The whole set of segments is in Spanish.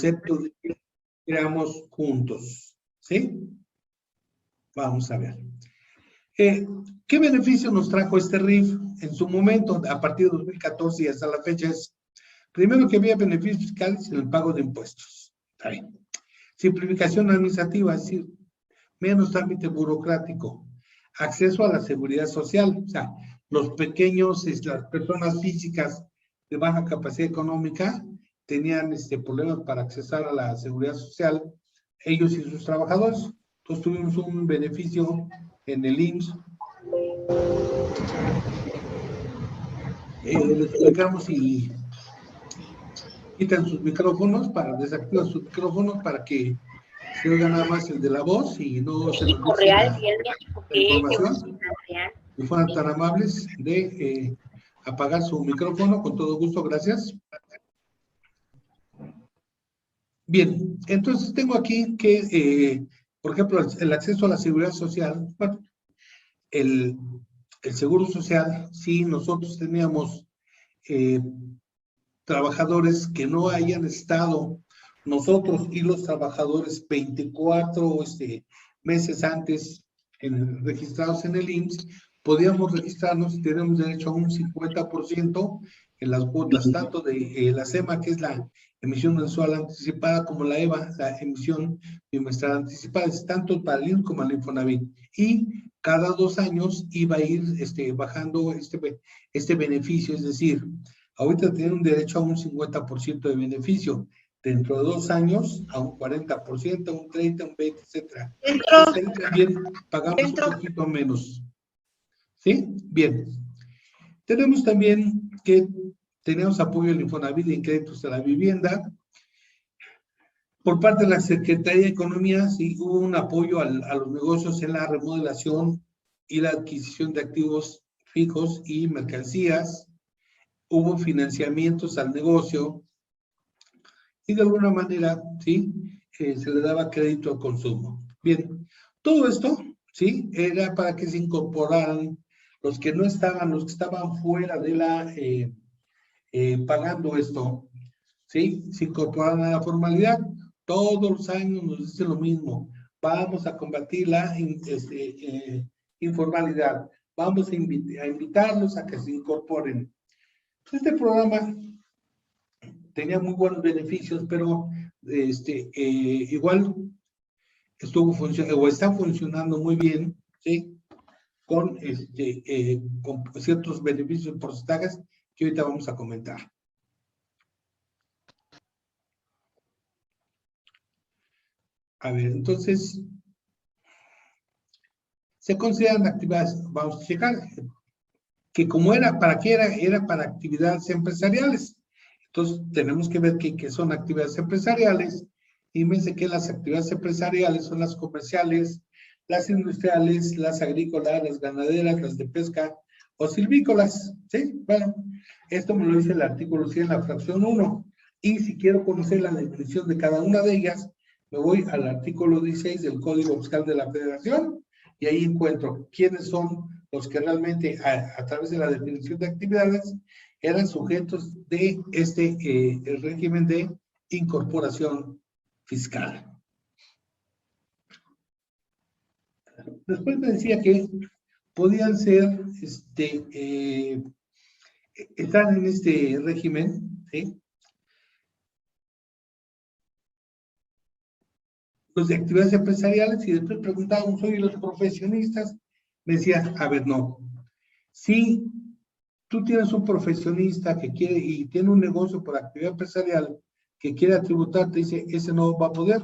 concepto de que creamos juntos, ¿sí? Vamos a ver. ¿Qué beneficio nos trajo este RIF en su momento, a partir de 2014 y hasta la fecha? Es, primero, que había beneficios fiscales en el pago de impuestos. Está bien. Simplificación administrativa, es decir, menos trámite burocrático. Acceso a la seguridad social, o sea, los pequeños, las personas físicas de baja capacidad económica tenían problemas para accesar a la seguridad social, ellos y sus trabajadores. Entonces tuvimos un beneficio en el IMSS. Les explicamos y quitan sus micrófonos, desactivan sus micrófonos para que se oiga nada más el de la voz y no se nos dice la información. Y fueran tan amables de apagar su micrófono, con todo gusto, gracias. Bien, entonces tengo aquí que, por ejemplo, el acceso a la seguridad social, bueno, el seguro social, sí, nosotros teníamos trabajadores que no hayan estado, nosotros y los trabajadores, 24 meses antes registrados en el IMSS, podíamos registrarnos y tenemos derecho a un 50% en las cuotas, tanto de la SEMA, que es la emisión mensual anticipada, como la EVA, la emisión bimestral anticipada, es tanto para el IMSS como el Infonavit. Y cada 2 años iba a ir bajando este beneficio, es decir, ahorita tienen un derecho a un 50% de beneficio, dentro de 2 años a un 40%, a un 30%, un 20%, etcétera. También pagamos un poquito menos. ¿Sí? Bien. Tenemos también que tenemos apoyo del Infonavit en créditos a la vivienda. Por parte de la Secretaría de Economía, sí hubo un apoyo a los negocios en la remodelación y la adquisición de activos fijos y mercancías. Hubo financiamientos al negocio y de alguna manera, ¿sí? Se le daba crédito al consumo. Bien, todo esto, ¿sí? Era para que se incorporaran los que no estaban, los que estaban fuera de la, pagando esto, ¿sí? Se incorporaran a la formalidad. Todos los años nos dice lo mismo. Vamos a combatir la informalidad. Vamos a invitarlos a que se incorporen. Este programa tenía muy buenos beneficios, pero igual está funcionando muy bien, ¿sí? Con ciertos beneficios porcentajes que ahorita vamos a comentar. A ver, entonces, se consideran actividades, vamos a checar, que como era, ¿para qué era? Era para actividades empresariales. Entonces, tenemos que ver qué son actividades empresariales. Y me dice que las actividades empresariales son las comerciales, las industriales, las agrícolas, las ganaderas, las de pesca o silvícolas. ¿Sí? Bueno, esto me lo dice el artículo 100, la fracción 1. Y si quiero conocer la definición de cada una de ellas, me voy al artículo 16 del Código Fiscal de la Federación y ahí encuentro quiénes son los que realmente, a través de la definición de actividades, eran sujetos de el régimen de incorporación fiscal. Después me decía que podían ser, están en este régimen, ¿sí? Los de actividades empresariales, y después preguntábamos, oye, los profesionistas, me decía, a ver, no, si tú tienes un profesionista que quiere y tiene un negocio por actividad empresarial que quiere tributar, te dice, ese no va a poder.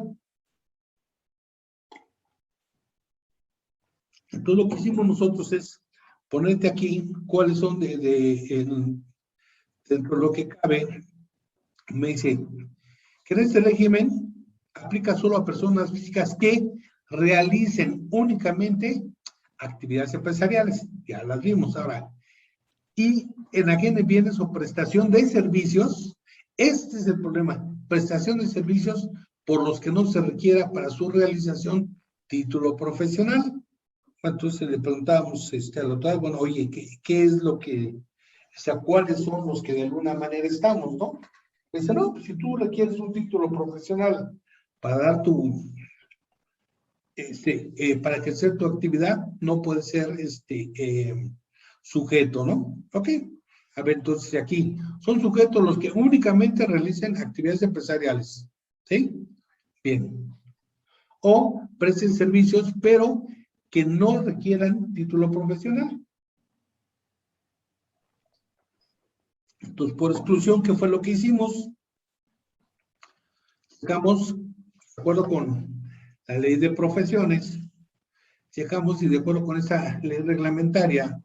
Entonces lo que hicimos nosotros es ponerte aquí cuáles son dentro de lo que cabe. Me dice que en este régimen aplica solo a personas físicas que realicen únicamente actividades empresariales, ya las vimos ahora, y enajen bienes o prestación de servicios. Este es el problema, prestación de servicios por los que no se requiera para su realización título profesional. Entonces le preguntábamos al doctor, bueno, oye, ¿qué es lo que, cuáles son los que de alguna manera estamos, ¿no? Me dice, no, pues si tú requieres un título profesional para dar para ejercer tu actividad, no puede ser sujeto, ¿no? Ok. A ver, entonces aquí, son sujetos los que únicamente realicen actividades empresariales, ¿sí? Bien. O presten servicios, pero que no requieran título profesional. Entonces, por exclusión, ¿qué fue lo que hicimos? Sacamos, de acuerdo con la ley de profesiones, checamos y de acuerdo con esa ley reglamentaria,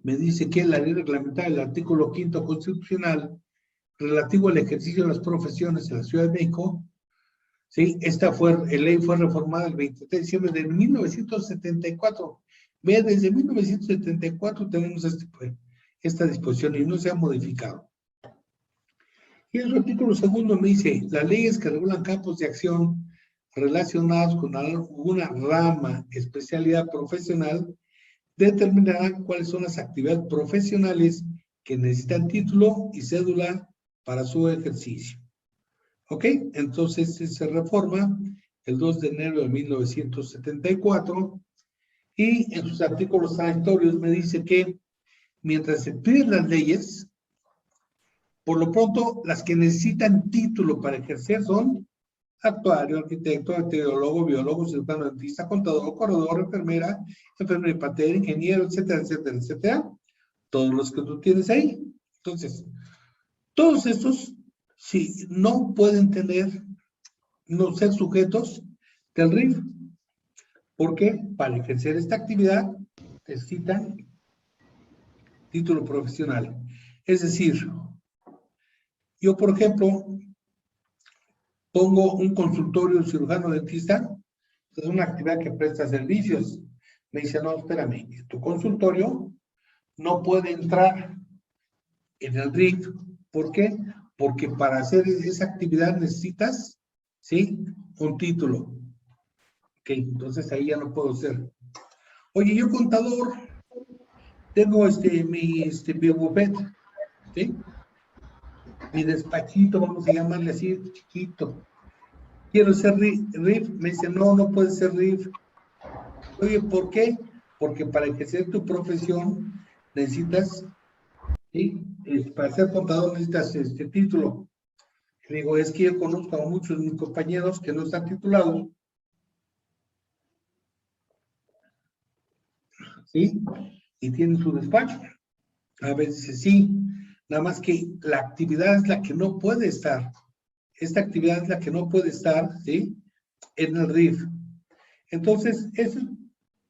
me dice que la ley reglamentaria, el artículo 5º constitucional, relativo al ejercicio de las profesiones en la Ciudad de México, ¿sí? Esta ley fue reformada el 23 de diciembre de 1974. Ve, desde 1974 tenemos esta disposición y no se ha modificado. Y el artículo 2º me dice, las leyes que regulan campos de acción relacionados con alguna rama, especialidad profesional, determinarán cuáles son las actividades profesionales que necesitan título y cédula para su ejercicio. ¿Ok? Entonces se reforma el 2 de enero de 1974 y en sus artículos transitorios me dice que mientras se piden las leyes, por lo pronto las que necesitan título para ejercer son actuario, arquitecto, meteorólogo, biólogo, cirujano, dentista, contador, corredor, enfermera y patera, ingeniero, etcétera, etcétera, etcétera. Todos los que tú tienes ahí. Entonces, todos estos, sí, no pueden no ser sujetos del RIF, porque para ejercer esta actividad necesitan título profesional. Es decir, yo, por ejemplo, pongo un consultorio cirujano dentista, es una actividad que presta servicios. Me dice, no, espérame, tu consultorio no puede entrar en el RIF. ¿Por qué? Porque para hacer esa actividad necesitas, ¿sí? Un título. Ok, entonces ahí ya no puedo ser. Oye, yo contador, tengo mi bufet, ¿sí? Mi despachito, vamos a llamarle así, chiquito. Quiero ser RIF. Me dice, no, no puede ser RIF. Oye, ¿por qué? Porque para ejercer tu profesión necesitas, ¿sí? Para ser contador necesitas este título. Le digo, es que yo conozco a muchos de mis compañeros que no están titulados, ¿sí? Y tienen su despacho. A veces sí, nada más que la actividad es la que no puede estar. Esta actividad es la que no puede estar, ¿sí? En el RIF. Entonces, esos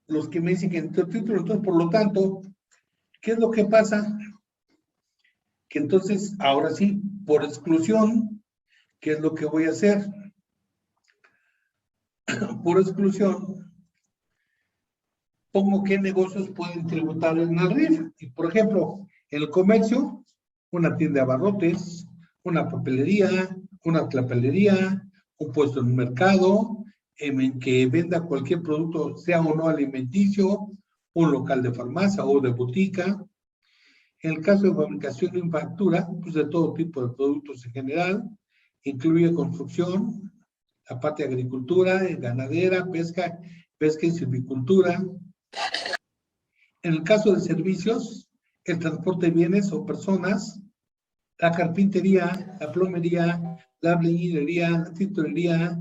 los que me dicen que necesito título. Entonces, por lo tanto, ¿qué es lo que pasa? Que entonces, ahora sí, por exclusión, ¿qué es lo que voy a hacer? Por exclusión, pongo qué negocios pueden tributar en el RIF. Y, por ejemplo, el comercio, una tienda de abarrotes, una papelería, una tlapalería, un puesto en un mercado, en que venda cualquier producto, sea o no alimenticio, un local de farmacia o de botica. En el caso de fabricación y manufactura, pues de todo tipo de productos en general, incluye construcción, la parte de agricultura, ganadera, pesca y silvicultura. En el caso de servicios, el transporte de bienes o personas, la carpintería, la plomería, la albañilería, la tintorería,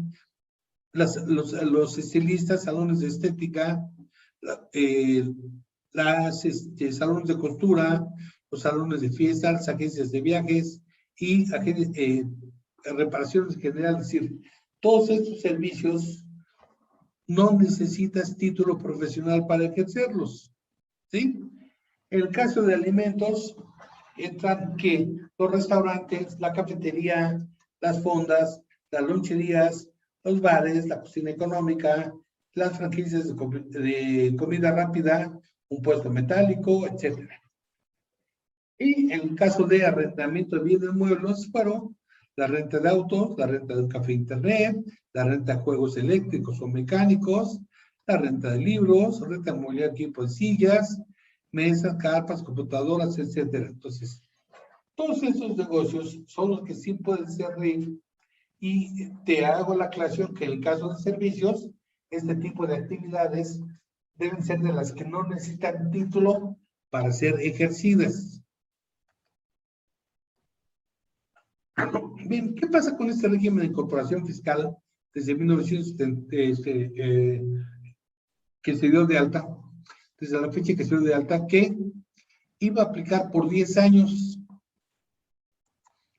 los estilistas, salones de estética, salones de costura, los salones de fiesta, las agencias de viajes y reparaciones en general. Es decir, todos estos servicios no necesitas título profesional para ejercerlos, ¿sí? En el caso de alimentos, entran que los restaurantes, la cafetería, las fondas, las loncherías, los bares, la cocina económica, las franquicias de comida rápida, un puesto metálico, etc. Y en el caso de arrendamiento de bienes muebles, fueron la renta de autos, la renta de un café internet, la renta de juegos eléctricos o mecánicos, la renta de libros, renta de mobiliario, equipo de sillas, mesas, carpas, computadoras, etcétera. Entonces, todos esos negocios son los que sí pueden ser RIF, y te hago la aclaración que en el caso de servicios, este tipo de actividades deben ser de las que no necesitan título para ser ejercidas. Bien, ¿qué pasa con este régimen de incorporación fiscal desde 1970, que se dio de alta, desde la fecha que se dio de alta, que iba a aplicar por 10 años?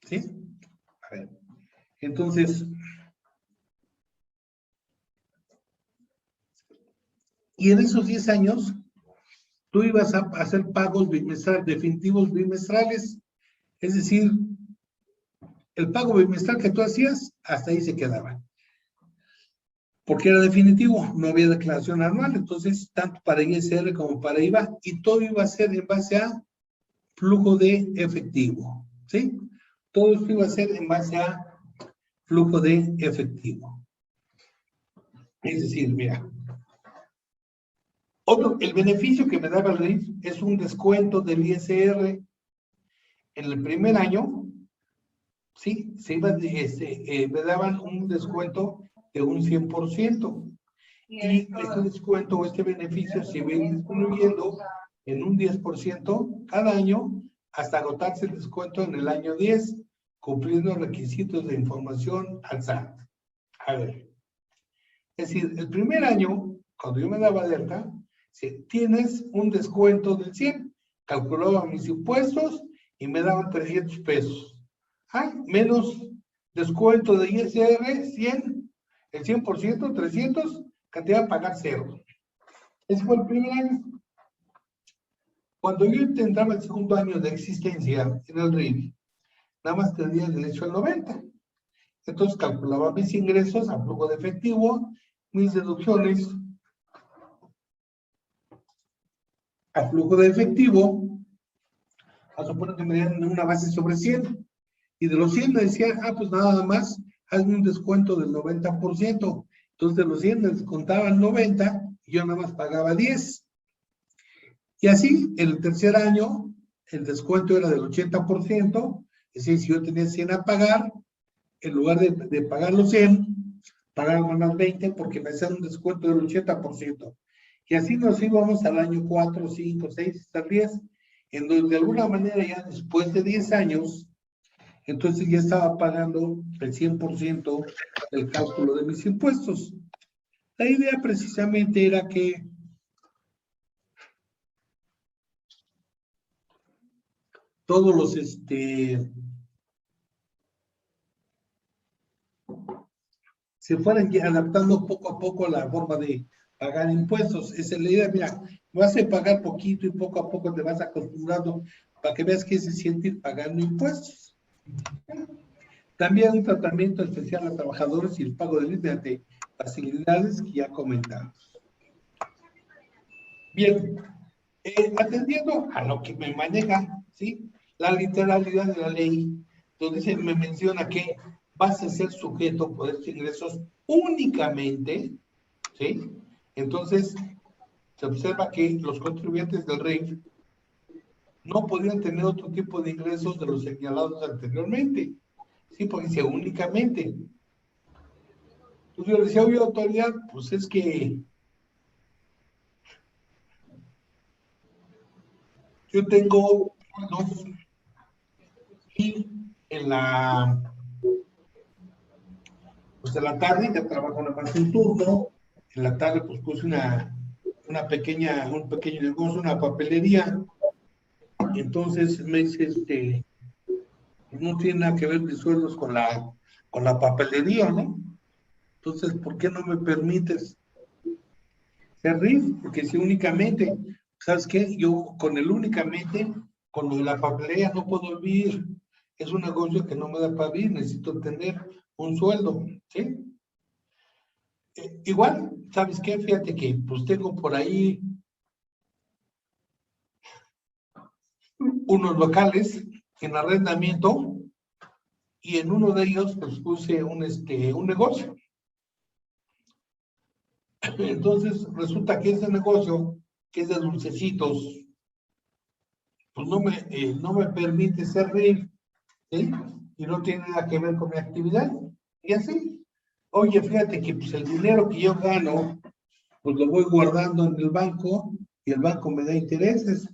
¿Sí? A ver. Entonces, y en esos 10 años, tú ibas a hacer pagos definitivos bimestrales, es decir, el pago bimestral que tú hacías, hasta ahí se quedaba. Porque era definitivo, no había declaración anual, entonces, tanto para ISR como para IVA, y todo iba a ser en base a flujo de efectivo, ¿sí? Todo esto iba a ser en base a flujo de efectivo. Es decir, mira, el beneficio que me daba el RIF es un descuento del ISR. En el primer año, sí, me daban un descuento de un 100%. Y este descuento o este beneficio se va disminuyendo en un 10% cada año hasta agotarse el descuento en el año 10, cumpliendo requisitos de información al SAT. A ver, es decir, el primer año, cuando yo me daba de alta, tienes un descuento del 100, calculaba mis impuestos y me daban 300 pesos. Menos descuento de ISR, 100, el 100%, 300, cantidad a pagar 0. Ese fue el primer año. Cuando yo intentaba el segundo año de existencia en el RIF, nada más tenía derecho al 90. Entonces calculaba mis ingresos a flujo de efectivo, mis deducciones a flujo de efectivo, a suponer que me dieran una base sobre 100. Y de los 100 me decían, pues nada más, hazme un descuento del 90%. Entonces de los 100 me descontaban 90 y yo nada más pagaba 10. Y así, el tercer año, el descuento era del 80%, es decir, si yo tenía 100 a pagar, en lugar de pagar los 100, pagaba más 20 porque me hacían un descuento del 80%. Y así nos íbamos al año 4, 5, 6, hasta 10, en donde de alguna manera ya después de 10 años, entonces ya estaba pagando el 100% del cálculo de mis impuestos. La idea precisamente era que todos los se fueran adaptando poco a poco a la forma de pagar impuestos. Esa es la idea. Mira, vas a pagar poquito y poco a poco te vas acostumbrando para que veas qué se siente ir pagando impuestos. También un tratamiento especial a trabajadores y el pago de mediante facilidades que ya comentamos. Bien, atendiendo a lo que me maneja, ¿sí? La literalidad de la ley, donde me menciona que vas a ser sujeto por estos ingresos únicamente, ¿sí? Entonces, se observa que los contribuyentes del RIF no podían tener otro tipo de ingresos de los señalados anteriormente, ¿sí? Porque dice únicamente. Entonces yo le decía, oye, autoridad, pues es que yo tengo dos, y en la tarde ya trabajo nada más un turno, en la tarde pues puse un pequeño negocio, una papelería, y entonces me dice, no tiene nada que ver mis sueldos con la papelería, ¿no? Entonces, ¿por qué no me permites ser RIF? Porque si únicamente, ¿sabes qué? Yo con el únicamente, con lo de la papelería no puedo vivir, es un negocio que no me da para vivir, necesito tener un sueldo, ¿sí? Igual, ¿sabes qué? Fíjate que pues tengo por ahí unos locales en arrendamiento y en uno de ellos pues puse un negocio. Entonces resulta que ese negocio, que es de dulcecitos, pues no me permite ser RIF, ¿sí? Y no tiene nada que ver con mi actividad. Y así, oye, fíjate que pues, el dinero que yo gano, pues lo voy guardando en el banco y el banco me da intereses.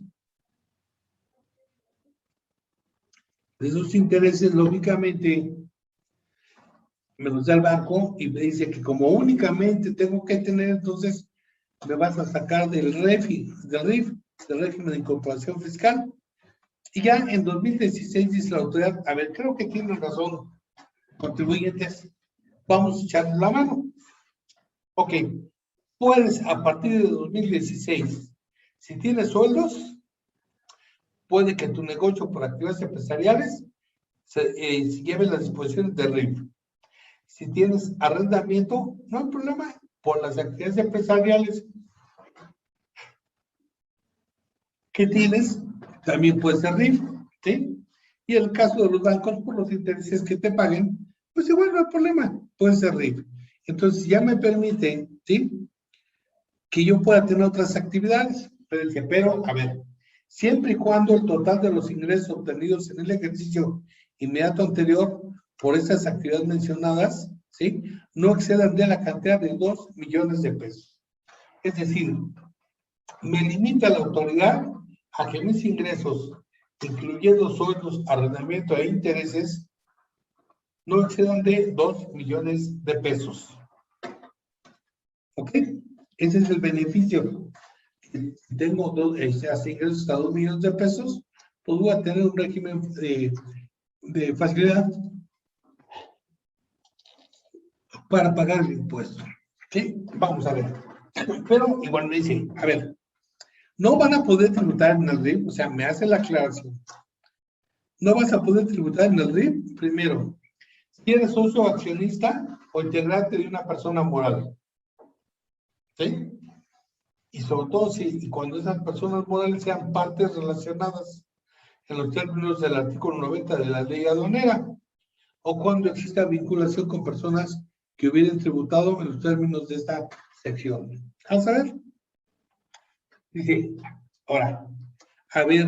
Esos intereses, lógicamente, me los da el banco y me dice que como únicamente tengo que tener, entonces me vas a sacar del RIF, del régimen de incorporación fiscal. Y ya en 2016 dice la autoridad, a ver, creo que tienen razón, contribuyentes, vamos a echarle la mano. Ok, puedes a partir de 2016, si tienes sueldos, puede que tu negocio por actividades empresariales se lleve las disposiciones de RIF. Si tienes arrendamiento, no hay problema, por las actividades empresariales que tienes, también puede ser RIF, ¿sí? Y en el caso de los bancos, por los intereses que te paguen, pues igual no hay problema, puede ser RIF. Entonces ya me permite, ¿sí? Que yo pueda tener otras actividades, pero a ver, siempre y cuando el total de los ingresos obtenidos en el ejercicio inmediato anterior por esas actividades mencionadas, ¿sí? No excedan de la cantidad de 2 millones de pesos. Es decir, me limita la autoridad a que mis ingresos, incluyendo sueldos, arrendamiento e intereses, no excedan de 2 millones de pesos. ¿Ok? Ese es el beneficio. Si tengo ingresos hasta 2 millones de pesos, pues voy a tener un régimen de facilidad para pagar el impuesto. ¿Sí? Vamos a ver. Pero igual me dice, a ver, no van a poder tributar en el RIF, o sea, me hace la aclaración. No vas a poder tributar en el RIF, primero, si eres socio accionista o integrante de una persona moral. ¿Sí? Y sobre todo si cuando esas personas morales sean partes relacionadas en los términos del artículo 90 de la ley aduanera, o cuando exista vinculación con personas que hubieran tributado en los términos de esta sección. Vamos a ver. Dice, ahora, a ver,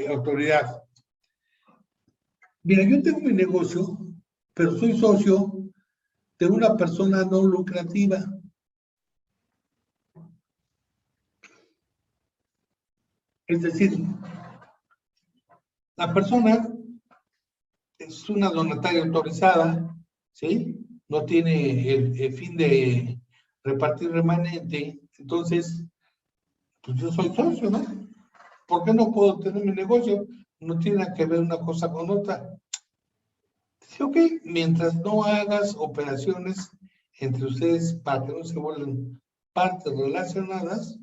autoridad. Mira, yo tengo mi negocio, pero soy socio de una persona no lucrativa. Es decir, la persona es una donataria autorizada, ¿sí? No tiene el fin de repartir remanente, entonces, pues yo soy socio, ¿no? ¿Por qué no puedo tener mi negocio? No tiene que ver una cosa con otra. Sí, ok, mientras no hagas operaciones entre ustedes para que no se vuelvan partes relacionadas,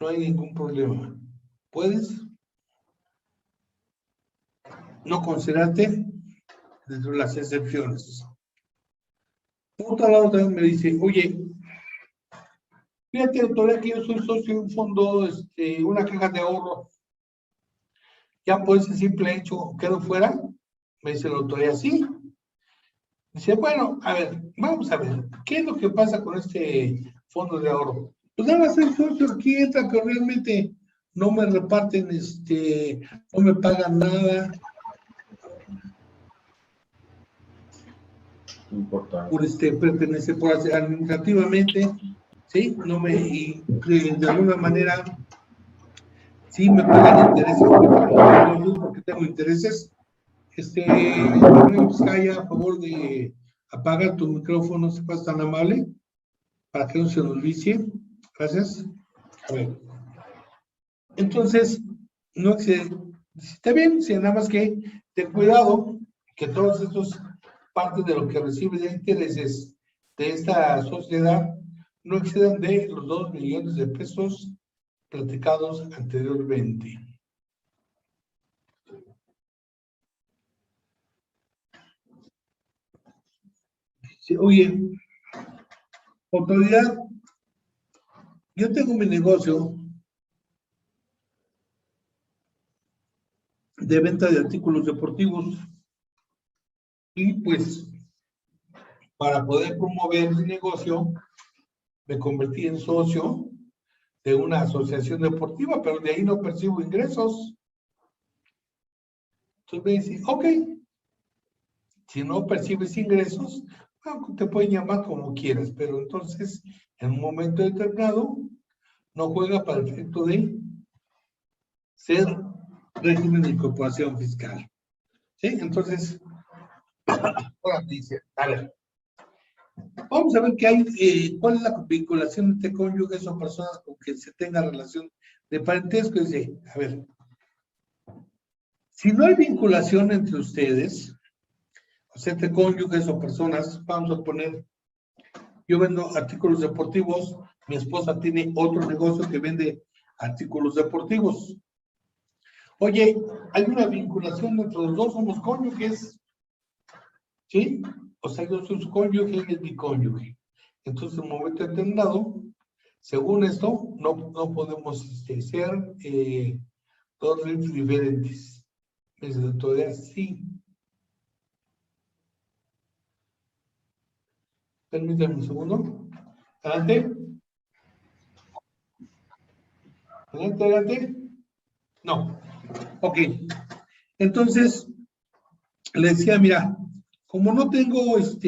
no hay ningún problema. Puedes no considerarte dentro de las excepciones. Por otro lado, también me dice, oye, fíjate, autoridad, que yo soy socio de un fondo, una caja de ahorro. Ya por ese simple hecho, quedo fuera. Me dice la autoridad, sí. Dice, bueno, a ver, vamos a ver, ¿qué es lo que pasa con este fondo de ahorro? Pues nada más el socio aquí entra, que realmente no me reparten, no me pagan nada. Importante. Por pertenecer, por hacer administrativamente, ¿sí? Y de alguna manera, sí me pagan intereses, porque tengo intereses. Vizcaya, a favor de apagar tu micrófono, si fueras tan amable, para que no se nos vicie. Gracias. A ver. Entonces, no está bien, si nada más que ten cuidado que todos estos partes de lo que recibe de intereses de esta sociedad no excedan de los 2 millones de pesos platicados anteriormente. Sí, oye, autoridad, yo tengo mi negocio de venta de artículos deportivos y pues para poder promover mi negocio me convertí en socio de una asociación deportiva, pero de ahí no percibo ingresos. Entonces me dice, ok, si no percibes ingresos, bueno, te pueden llamar como quieras, pero entonces en un momento determinado no juega para el efecto de ser régimen de incorporación fiscal. ¿Sí? Entonces, ahora dice, a ver, vamos a ver qué hay, cuál es la vinculación entre cónyuges o personas con que se tenga relación de parentesco. Dice, a ver, si no hay vinculación entre ustedes, o sea, entre cónyuges o personas, vamos a poner, yo vendo artículos deportivos, mi esposa tiene otro negocio que vende artículos deportivos. Oye, hay una vinculación entre los dos, somos cónyuges, ¿sí? O sea, yo soy su cónyuge y es mi cónyuge. Entonces, en un momento determinado, según esto, no podemos ser dos RIFs diferentes. Todavía sí. Permítanme un segundo. Adelante. Adelante, adelante. No. Ok. Entonces, le decía, mira, como no tengo, es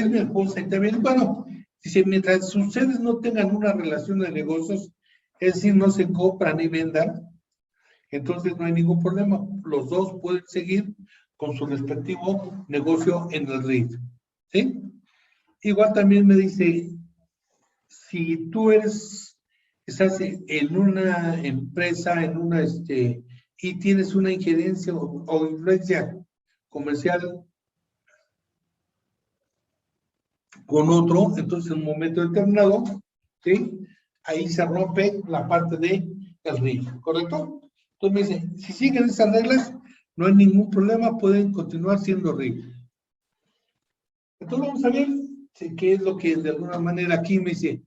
mi esposa y también, bueno, dice, mientras ustedes no tengan una relación de negocios, es decir, no se compran ni vendan, entonces no hay ningún problema. Los dos pueden seguir con su respectivo negocio en el RIF. ¿Sí? Igual también me dice, si tú estás en una empresa, y tienes una injerencia o influencia comercial con otro, entonces en un momento determinado, ¿sí? Ahí se rompe la parte de el RIF, ¿correcto? Entonces me dice, si siguen esas reglas, no hay ningún problema, pueden continuar siendo RIF. Entonces vamos a ver qué es lo que de alguna manera aquí me dice,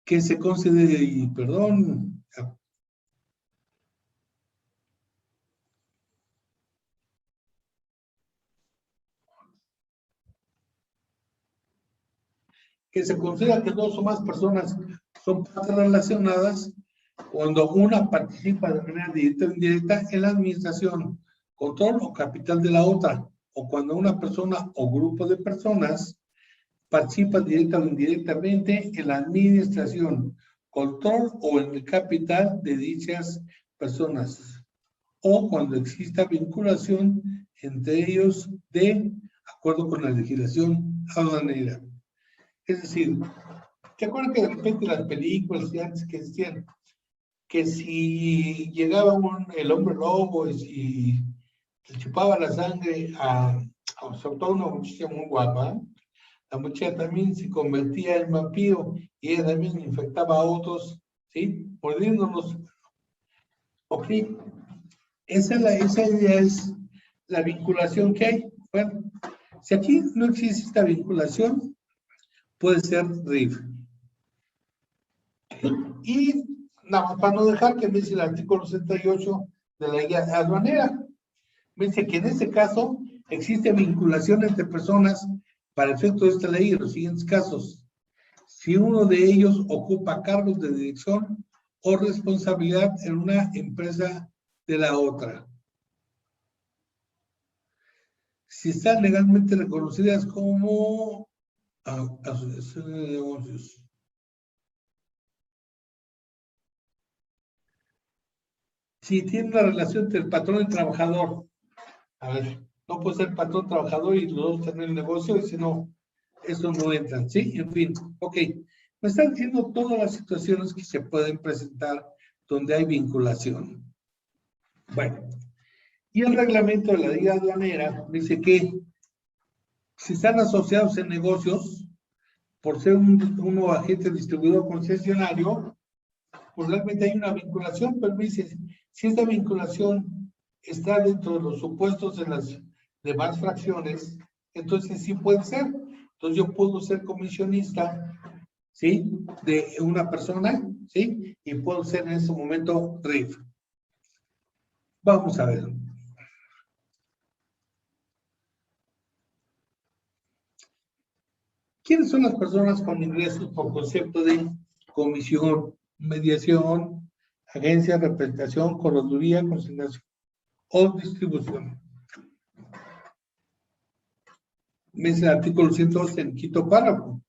que se concede, y perdón, que se considera que dos o más personas son partes relacionadas cuando una participa de manera directa o indirecta en la administración, control o capital de la otra, o cuando una persona o grupo de personas participa directa o indirectamente en la administración, control o en el capital de dichas personas, o cuando exista vinculación entre ellos de acuerdo con la legislación aduanera. Es decir, ¿te acuerdas que de repente las películas de antes que decían que si llegaba el hombre lobo y si le chupaba la sangre sobre todo una muchacha muy guapa, la muchacha también se convertía en vampiro y ella también infectaba a otros, ¿sí? Mordiéndolos. Ok, esa idea es la vinculación que hay. Bueno, si aquí no existe esta vinculación, puede ser RIF. Y nada más para no dejar que me dice el artículo 68 de la guía aduanera. Me dice que en este caso existe vinculación entre personas para efecto de esta ley en los siguientes casos. Si uno de ellos ocupa cargos de dirección o responsabilidad en una empresa de la otra. Si están legalmente reconocidas como asociaciones de negocios. Si tiene una relación entre el patrón y el trabajador. A ver, no puede ser patrón trabajador y los dos tener el negocio, y si no, eso no entra, ¿sí? En fin, ok. Me están diciendo todas las situaciones que se pueden presentar donde hay vinculación. Bueno, y el reglamento de la ley aduanera dice que si están asociados en negocios, por ser uno agente distribuidor concesionario, pues realmente hay una vinculación, pero me dice, si esta vinculación está dentro de los supuestos de las demás fracciones, entonces sí puede ser. Entonces yo puedo ser comisionista, ¿sí? De una persona, ¿sí? Y puedo ser en ese momento RIF. Vamos a ver. ¿Quiénes son las personas con ingresos por concepto de comisión, mediación, agencia, representación, correduría, consignación o distribución. Dice el artículo 112 en quinto párrafo.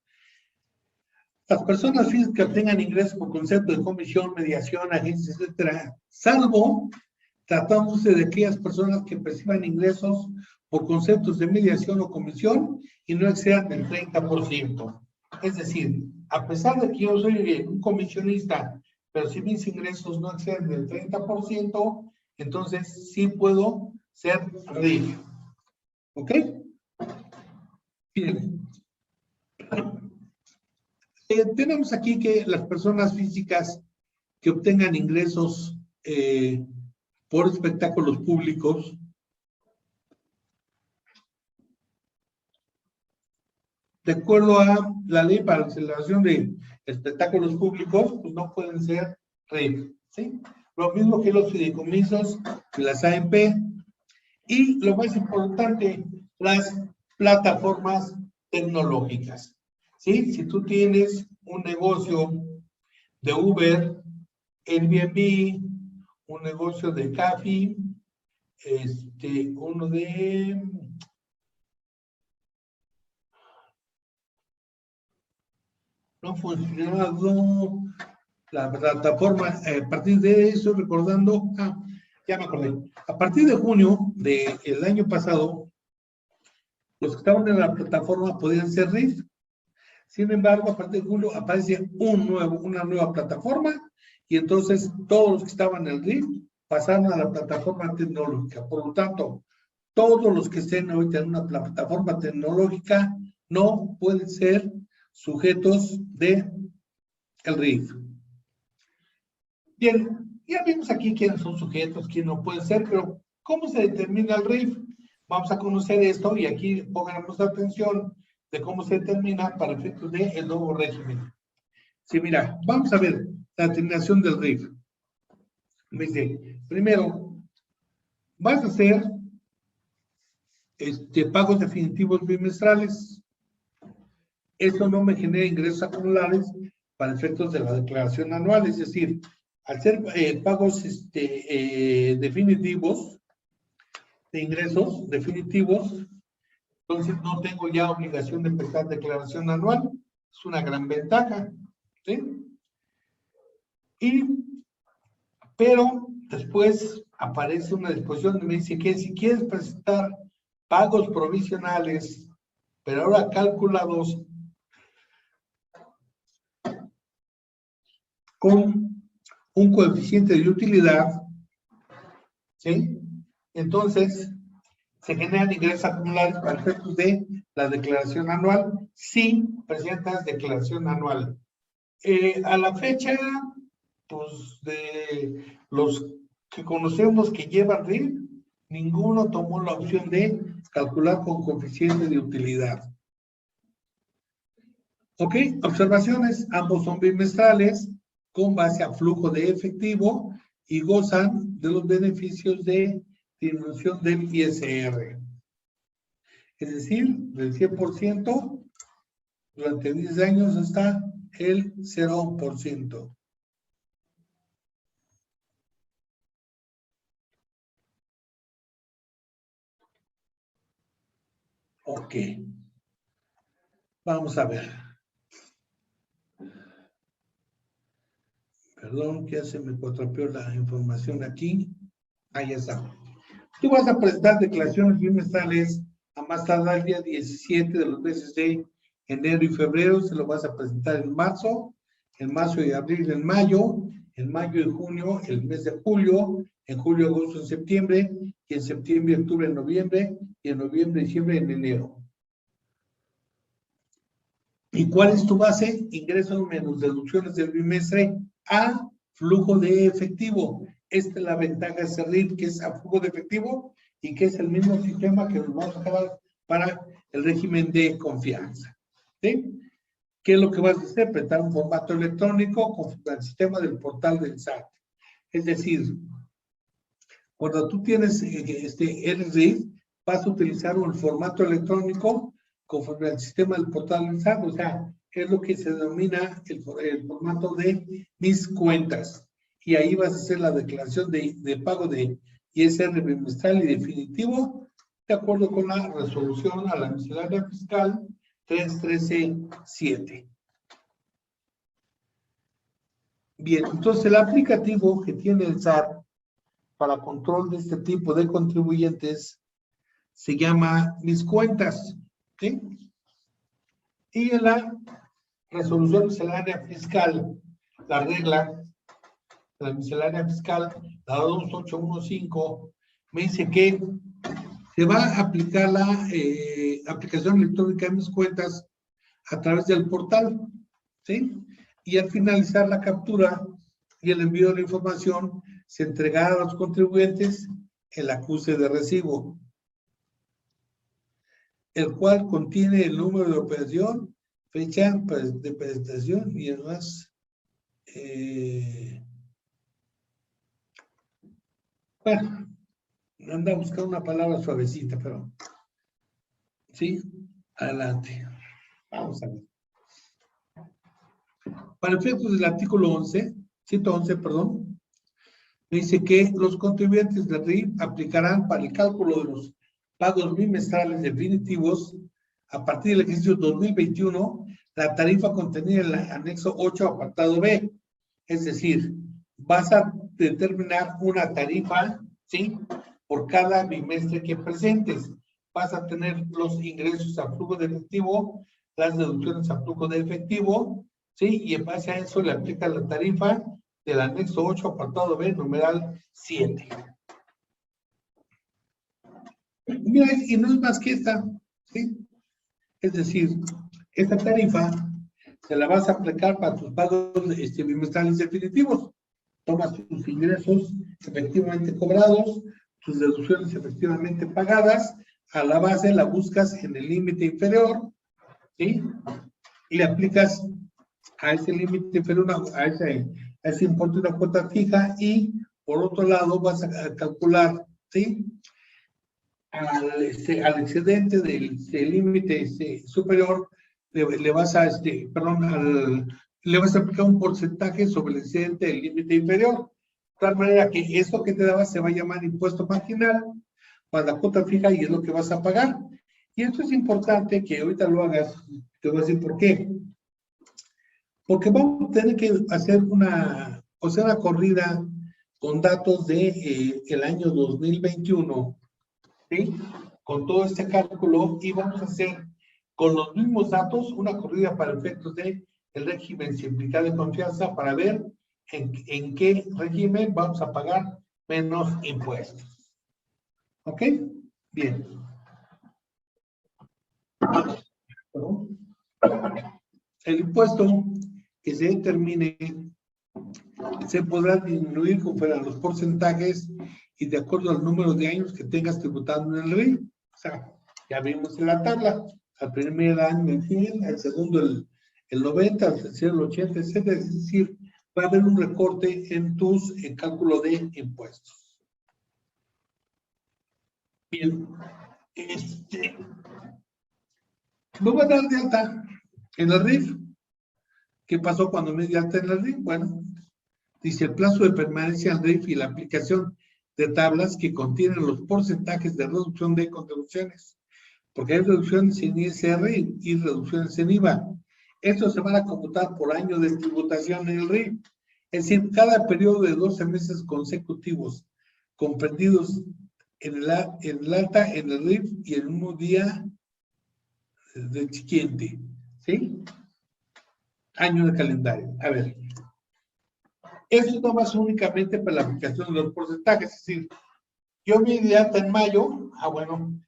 Las personas físicas que tengan ingresos por concepto de comisión, mediación, agencia, etcétera, salvo tratándose de aquellas personas que perciban ingresos por conceptos de mediación o comisión y no excedan del 30%. Es decir, a pesar de que yo soy un comisionista, pero si mis ingresos no exceden del 30%, entonces sí puedo ser RIF. ¿Ok? Bien. Tenemos aquí que las personas físicas que obtengan ingresos por espectáculos públicos de acuerdo a la ley para la celebración de espectáculos públicos, pues no pueden ser RIF, ¿sí? Lo mismo que los fideicomisos, las AMP y lo más importante, las plataformas tecnológicas, ¿sí? Si tú tienes un negocio de Uber, Airbnb, un negocio de Cafi, uno de no ha funcionado la plataforma, a partir de eso, recordando, ya me acordé, a partir de junio del año pasado, los que estaban en la plataforma podían ser RIF. Sin embargo, a partir de julio aparece una nueva plataforma y entonces todos los que estaban en el RIF pasaron a la plataforma tecnológica. Por lo tanto, todos los que estén ahorita en una plataforma tecnológica no pueden ser sujetos de el RIF. Bien, ya vimos aquí quiénes son sujetos, quién no puede ser, pero ¿cómo se determina el RIF? Vamos a conocer esto y aquí pongamos atención de cómo se determina para efectos del nuevo régimen. Sí, mira, vamos a ver la determinación del RIF. Me dice, primero, vas a hacer pagos definitivos bimestrales. Eso no me genera ingresos acumulables para efectos de la declaración anual, es decir, al ser pagos definitivos, de ingresos definitivos, entonces no tengo ya obligación de prestar declaración anual. Es una gran ventaja, ¿sí? Pero después aparece una disposición que me dice que si quieres presentar pagos provisionales, pero ahora calculados con un coeficiente de utilidad, ¿sí? Entonces, se generan ingresos acumulables para efectos de la declaración anual si presentas declaración anual. A la fecha, pues de los que conocemos que llevan RIF, ninguno tomó la opción de calcular con coeficiente de utilidad. Ok, observaciones, ambos son bimestrales con base a flujo de efectivo y gozan de los beneficios de disminución del ISR. Es decir, del 100% durante 10 años hasta el 0%. Ok. Vamos a ver. Perdón, que ya se me cuatrapeó la información aquí. Ahí está. Tú vas a presentar declaraciones bimestrales a más tardar el día 17 de los meses de enero y febrero. Se lo vas a presentar en marzo y abril, en mayo y junio, el mes de julio, en julio, agosto, en septiembre, y en septiembre, octubre, en noviembre, y en noviembre, diciembre, en enero. ¿Y cuál es tu base? Ingresos menos deducciones del bimestre a flujo de efectivo. Esta es la ventaja de ese RIF, que es a flujo de efectivo y que es el mismo sistema que nos vamos a acabar para el régimen de confianza. ¿Sí? ¿Qué es lo que vas a hacer? Presentar un formato electrónico con el sistema del portal del SAT. Es decir, cuando tú tienes el RIF, vas a utilizar un formato electrónico conforme al sistema del portal del SAT. O sea, es lo que se denomina el formato de mis cuentas. Y ahí vas a hacer la declaración de pago de ISR bimestral y definitivo, de acuerdo con la resolución a la miscelánea fiscal 313.7. Bien, entonces el aplicativo que tiene el SAT para control de este tipo de contribuyentes se llama Mis Cuentas, ¿sí? Y en la resolución miscelánea fiscal, la regla de la miscelánea fiscal, la 2815, me dice que se va a aplicar la aplicación electrónica de Mis Cuentas a través del portal, ¿sí? Y al finalizar la captura y el envío de la información, se entregará a los contribuyentes el acuse de recibo, el cual contiene el número de operación, fecha de presentación y además, bueno, anda a buscar una palabra suavecita, pero sí, adelante. Vamos a ver. Para efectos del artículo 111, perdón, dice que los contribuyentes del RIF aplicarán para el cálculo de los pagos bimestrales definitivos a partir del ejercicio 2021 la tarifa contenida en el anexo 8, apartado B. Es decir, vas a determinar una tarifa, ¿sí?, por cada bimestre que presentes. Vas a tener los ingresos a flujo de efectivo, las deducciones a flujo de efectivo, ¿sí? Y en base a eso le aplica la tarifa del anexo 8, apartado B, numeral 7. Mira, y no es más que esta, ¿sí? Es decir, esta tarifa se la vas a aplicar para tus pagos bimestrales definitivos. Tomas tus ingresos efectivamente cobrados, tus deducciones efectivamente pagadas, a la base la buscas en el límite inferior, ¿sí? Y le aplicas a ese límite inferior, a ese importe una cuota fija, y por otro lado vas a calcular, ¿sí?, al excedente del límite superior, le vas a aplicar un porcentaje sobre el excedente del límite inferior, de tal manera que esto que te daba se va a llamar impuesto marginal para la cuota fija y es lo que vas a pagar. Y esto es importante que ahorita lo hagas. Te voy a decir por qué. Porque vamos a tener que hacer una corrida con datos de el año 2021, ¿sí?, con todo este cálculo, y vamos a hacer con los mismos datos una corrida para efectos de el régimen simplificado de confianza para ver en qué régimen vamos a pagar menos impuestos. ¿Ok? Bien. El impuesto que se determine se podrá disminuir conforme a los porcentajes y de acuerdo al número de años que tengas tributando en el RIF. O sea, ya vimos en la tabla, al primer año el 100, al segundo el 90, al tercero el 80, etc. Es decir, va a haber un recorte en tus cálculo de impuestos. Bien, me voy a dar de alta en el RIF. ¿Qué pasó cuando me di alta en el RIF? Bueno, dice el plazo de permanencia al RIF y la aplicación de tablas que contienen los porcentajes de reducción de contribuciones, porque hay reducciones en ISR y reducciones en IVA. Estos se van a computar por año de tributación en el RIF. Es decir, cada periodo de 12 meses consecutivos comprendidos en el alta en el RIF y el mismo día del siguiente, ¿sí? Año de calendario. A ver. Eso no más únicamente para la aplicación de los porcentajes, es decir, yo me di alta en mayo, bueno,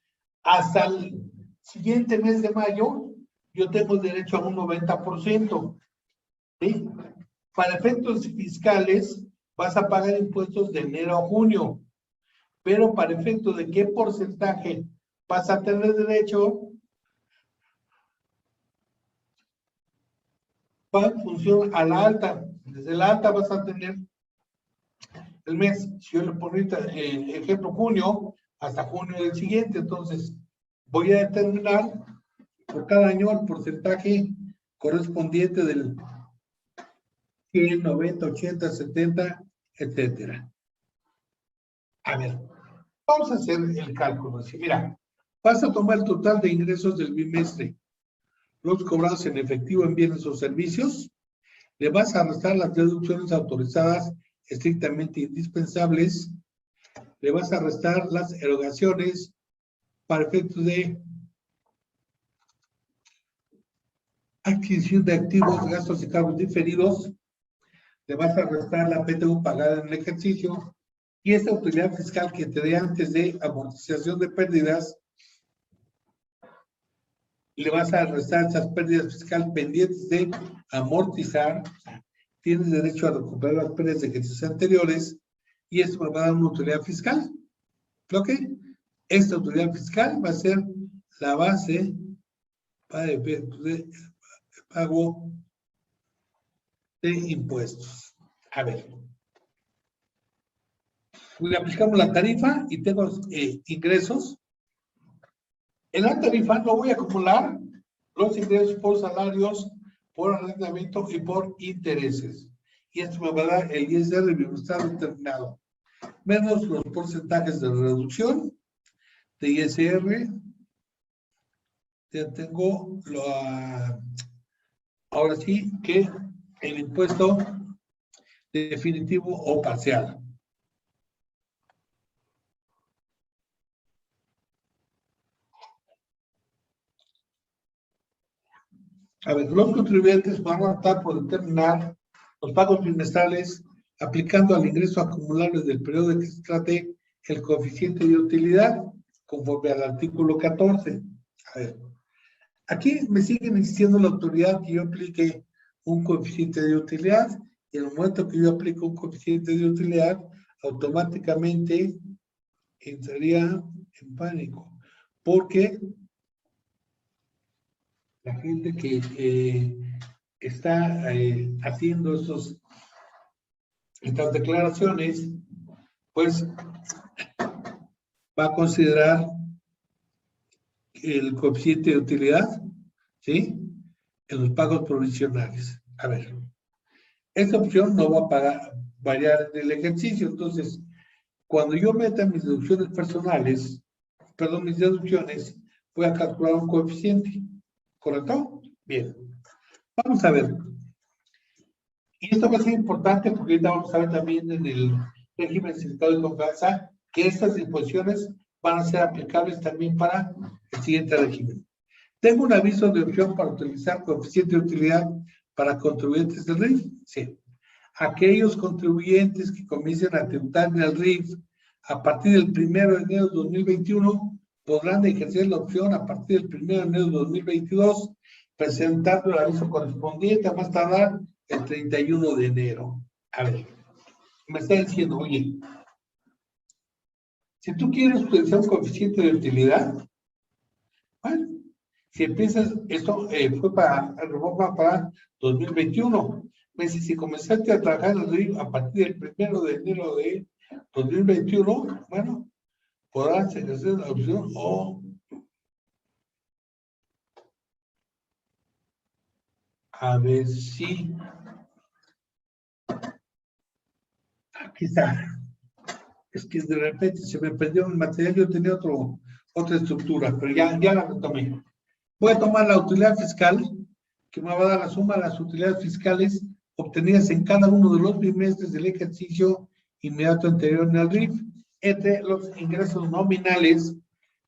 hasta el siguiente mes de mayo, yo tengo derecho a un 90%, ¿sí? Para efectos fiscales, vas a pagar impuestos de enero a junio, pero para efectos de qué porcentaje vas a tener derecho, va en función a la alta. Desde la alta vas a tener el mes, si yo le pongo ejemplo junio, hasta junio del siguiente, entonces voy a determinar por cada año el porcentaje correspondiente del 100, 90, 80, 70, etcétera. A ver, vamos a hacer el cálculo. Así, mira, vas a tomar el total de ingresos del bimestre, los cobrados en efectivo en bienes o servicios, le vas a restar las deducciones autorizadas estrictamente indispensables, le vas a restar las erogaciones para efectos de adquisición de activos, gastos y cargos diferidos, le vas a restar la PTU pagada en el ejercicio y esta utilidad fiscal que te dé antes de amortización de pérdidas, le vas a restar esas pérdidas fiscales pendientes de amortizar. Tienes derecho a recuperar las pérdidas de ejercicios anteriores y esto me va a dar una utilidad fiscal. ¿Ok? Esta utilidad fiscal va a ser la base para el pago de impuestos. A ver. Le aplicamos la tarifa y tengo ingresos. En la tarifa no voy a acumular los ingresos por salarios, por arrendamiento y por intereses. Y esto me va a dar el ISR de bienestar determinado, menos los porcentajes de reducción de ISR. Ya tengo ahora sí que el impuesto definitivo o parcial. A ver, los contribuyentes van a optar por determinar los pagos bimestrales aplicando al ingreso acumulable del periodo de que se trate el coeficiente de utilidad, conforme al artículo 14. A ver, aquí me siguen insistiendo la autoridad que yo aplique un coeficiente de utilidad, y en el momento que yo aplico un coeficiente de utilidad, automáticamente entraría en pánico, porque la gente que está haciendo estas declaraciones, pues va a considerar el coeficiente de utilidad, ¿sí? En los pagos provisionales. A ver, esta opción no va a variar en el ejercicio, entonces, cuando yo meta mis deducciones personales, perdón, mis deducciones, voy a calcular un coeficiente, ¿correcto? Bien, vamos a ver. Y esto va a ser importante porque ahorita vamos a ver también en el régimen certificado de confianza que estas disposiciones van a ser aplicables también para el siguiente régimen. ¿Tengo un aviso de opción para utilizar coeficiente de utilidad para contribuyentes del RIF? Sí. Aquellos contribuyentes que comiencen a tributar en el RIF a partir del 1 de enero de 2021 podrán ejercer la opción a partir del 1 de enero de 2022 presentando el aviso correspondiente a más tardar el 31 de enero. A ver, me está diciendo, oye, si tú quieres utilizar un coeficiente de utilidad, bueno, si empiezas, esto fue para reforma para 2021. Me dice, si comenzaste a trabajar en el RIF a partir del 1 de enero de 2021, bueno, podrás ejercer la opción o a ver si aquí está. Es que de repente se me perdió el material, yo tenía otra estructura, pero ya la retomé. Voy a tomar la utilidad fiscal, que me va a dar la suma de las utilidades fiscales obtenidas en cada uno de los bimestres del ejercicio inmediato anterior en el RIF, entre los ingresos nominales,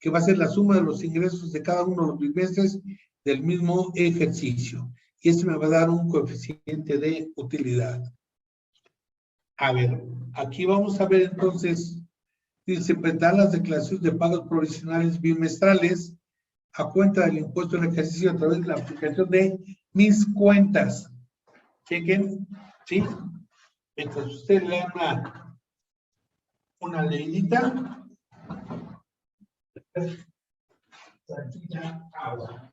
que va a ser la suma de los ingresos de cada uno de los bimestres del mismo ejercicio. Y este me va a dar un coeficiente de utilidad. A ver, aquí vamos a ver entonces, dice, presentar las declaraciones de pagos provisionales bimestrales a cuenta del impuesto del ejercicio a través de la aplicación de mis cuentas. Chequen, ¿sí? Entonces usted le da una leidita. Agua.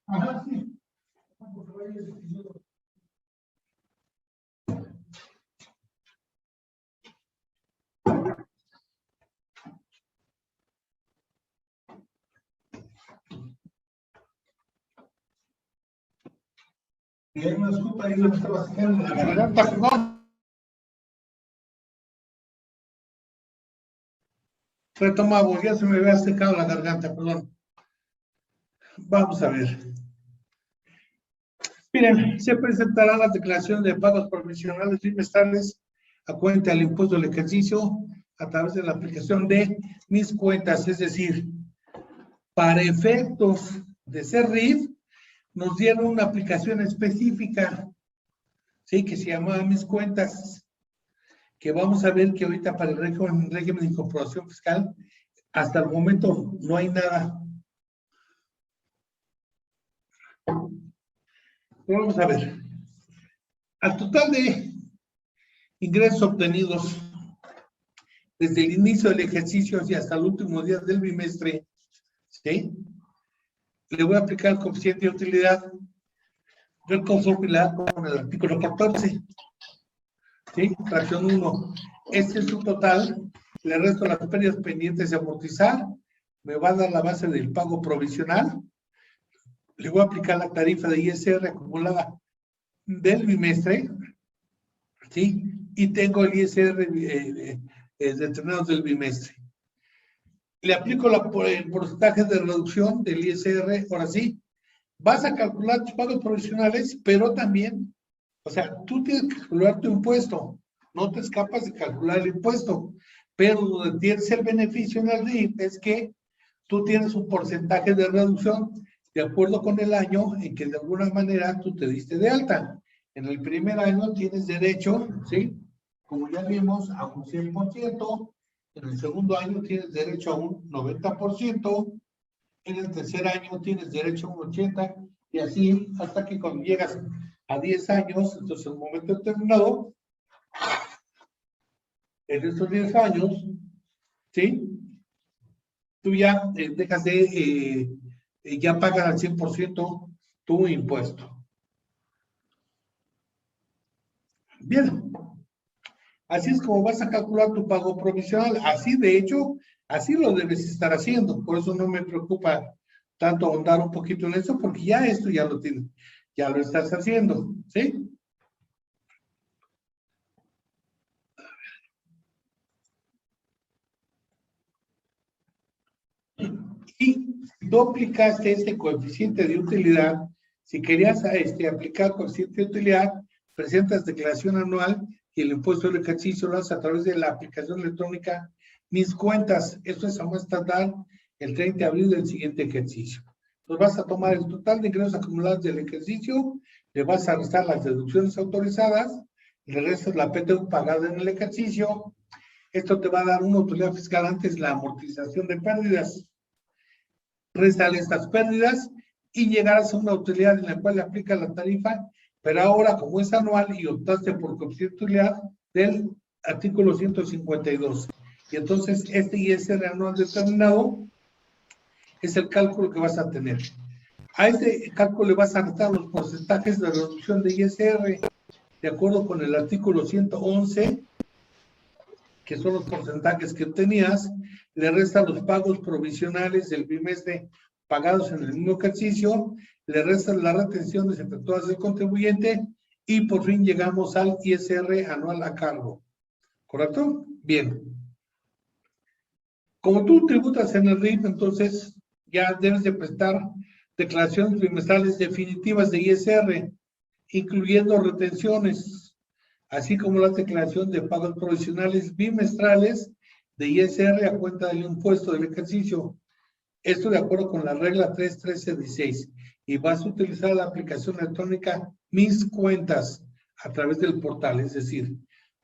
Ajá, sí. Y hay una disculpa ahí, me estaba sacando la garganta, perdón. Retomamos, ya se me había secado la garganta, perdón. Vamos a ver. Miren, se presentarán las declaraciones de pagos provisionales trimestrales a cuenta del impuesto del ejercicio a través de la aplicación de mis cuentas, es decir, para efectos de ser RIF, nos dieron una aplicación específica, ¿sí? Que se llamaba mis cuentas, que vamos a ver que ahorita para el régimen de incorporación fiscal, hasta el momento no hay nada. Vamos a ver. Al total de ingresos obtenidos desde el inicio del ejercicio y hasta el último día del bimestre, ¿sí? Le voy a aplicar el coeficiente de utilidad de conformidad con el artículo 14, ¿sí? Fracción 1. Este es su total, le resto las pérdidas pendientes de amortizar, me va a dar la base del pago provisional, le voy a aplicar la tarifa de ISR acumulada del bimestre, ¿sí? Y tengo el ISR determinados del bimestre. Le aplico el porcentaje de reducción del ISR, ahora sí, vas a calcular tus pagos provisionales, pero también, o sea, tú tienes que calcular tu impuesto, no te escapas de calcular el impuesto, pero donde tienes el beneficio en el RIF es que tú tienes un porcentaje de reducción de acuerdo con el año en que de alguna manera tú te diste de alta. En el primer año tienes derecho, ¿sí? Como ya vimos, a un 100%, en el segundo año tienes derecho a un 90%, en el tercer año tienes derecho a un 80%, y así hasta que cuando llegas a 10 años, entonces en un momento determinado, en estos 10 años, ¿sí? Tú ya dejas de, ya pagas al 100% tu impuesto. Bien, así es como vas a calcular tu pago provisional. Así, de hecho, así lo debes estar haciendo. Por eso no me preocupa tanto ahondar un poquito en eso, porque ya esto ya lo tienes, ya lo estás haciendo, ¿sí? Y tú aplicaste este coeficiente de utilidad. Si querías aplicar coeficiente de utilidad, presentas declaración anual y el impuesto del ejercicio lo haces a través de la aplicación electrónica Mis Cuentas. Esto es a más tardar el 30 de abril del siguiente ejercicio. Entonces vas a tomar el total de ingresos acumulados del ejercicio, le vas a restar las deducciones autorizadas, le restas la PTU pagada en el ejercicio. Esto te va a dar una utilidad fiscal antes la amortización de pérdidas. Restar estas pérdidas y llegarás a una utilidad en la cual le aplica la tarifa, pero ahora como es anual y optaste por coeficiente de utilidad del artículo 152. Y entonces este ISR anual determinado es el cálculo que vas a tener. A este cálculo le vas a restar los porcentajes de reducción de ISR de acuerdo con el artículo 111, que son los porcentajes que obtenías, le restan los pagos provisionales del bimestre pagados en el mismo ejercicio, le restan las retenciones efectuadas del contribuyente y por fin llegamos al ISR anual a cargo. ¿Correcto? Bien. Como tú tributas en el RIF, entonces ya debes de prestar declaraciones trimestrales definitivas de ISR, incluyendo retenciones, así como la declaración de pagos provisionales bimestrales de ISR a cuenta del impuesto del ejercicio. Esto de acuerdo con la regla 3.13.16. Y vas a utilizar la aplicación electrónica Mis Cuentas a través del portal. Es decir,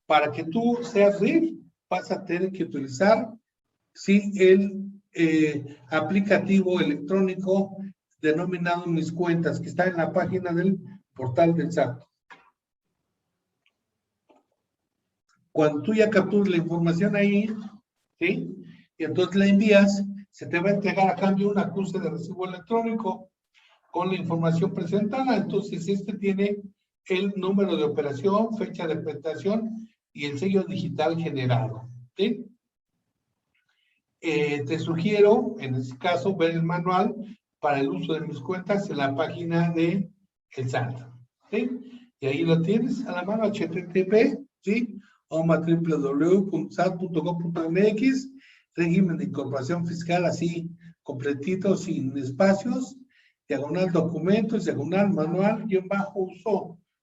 para que tú seas RIF, vas a tener que utilizar, sí, el aplicativo electrónico denominado Mis Cuentas, que está en la página del portal del SAT. Cuando tú ya capturas la información ahí, ¿sí? Y entonces la envías, se te va a entregar a cambio un acuse de recibo electrónico con la información presentada. Entonces, este tiene el número de operación, fecha de presentación y el sello digital generado. ¿Sí? Te sugiero, en este caso, ver el manual para el uso de mis cuentas en la página de el SAT. ¿Sí? Y ahí lo tienes a la mano, http, ¿sí? www.sat.gov.mx, régimen de incorporación fiscal, así, completito, sin espacios, diagonal documentos, diagonal manual, guión bajo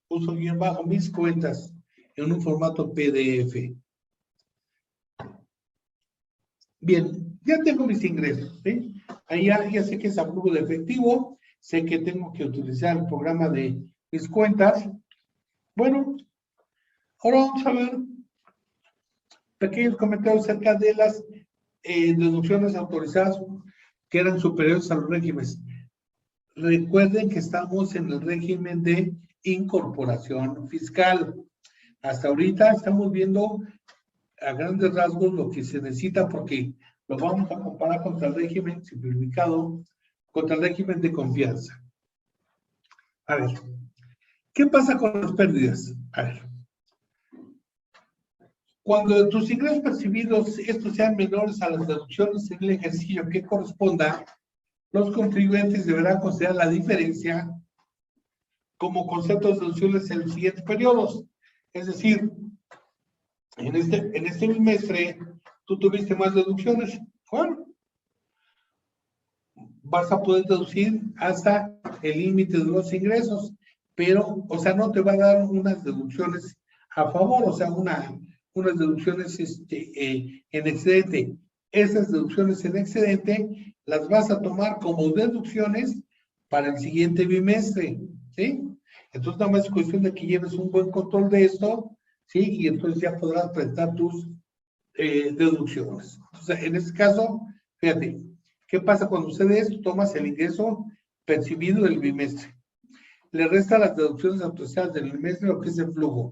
uso guión bajo mis cuentas en un formato PDF. Bien, ya tengo mis ingresos, ¿sí? Ahí ya sé que es a flujo de efectivo, sé que tengo que utilizar el programa de mis cuentas. Bueno, ahora vamos a ver pequeños comentarios acerca de las deducciones autorizadas que eran superiores a los regímenes. Recuerden que estamos en el régimen de incorporación fiscal. Hasta ahorita estamos viendo a grandes rasgos lo que se necesita porque lo vamos a comparar contra el régimen simplificado, contra el régimen de confianza. A ver, ¿qué pasa con las pérdidas? A ver, cuando tus ingresos percibidos, estos sean menores a las deducciones en el ejercicio que corresponda, los contribuyentes deberán considerar la diferencia como conceptos deducibles en los siguientes periodos. Es decir, en este bimestre, tú tuviste más deducciones. Bueno, vas a poder deducir hasta el límite de los ingresos, pero, o sea, no te va a dar unas deducciones a favor, o sea, unas deducciones en excedente. Esas deducciones en excedente las vas a tomar como deducciones para el siguiente bimestre, ¿sí? Entonces, nada más es cuestión de que lleves un buen control de esto, ¿sí? Y entonces ya podrás presentar tus deducciones. Entonces, en este caso, fíjate, ¿qué pasa cuando ustedes tomas el ingreso percibido del bimestre? Le restas las deducciones autorizadas del bimestre, lo que es el flujo.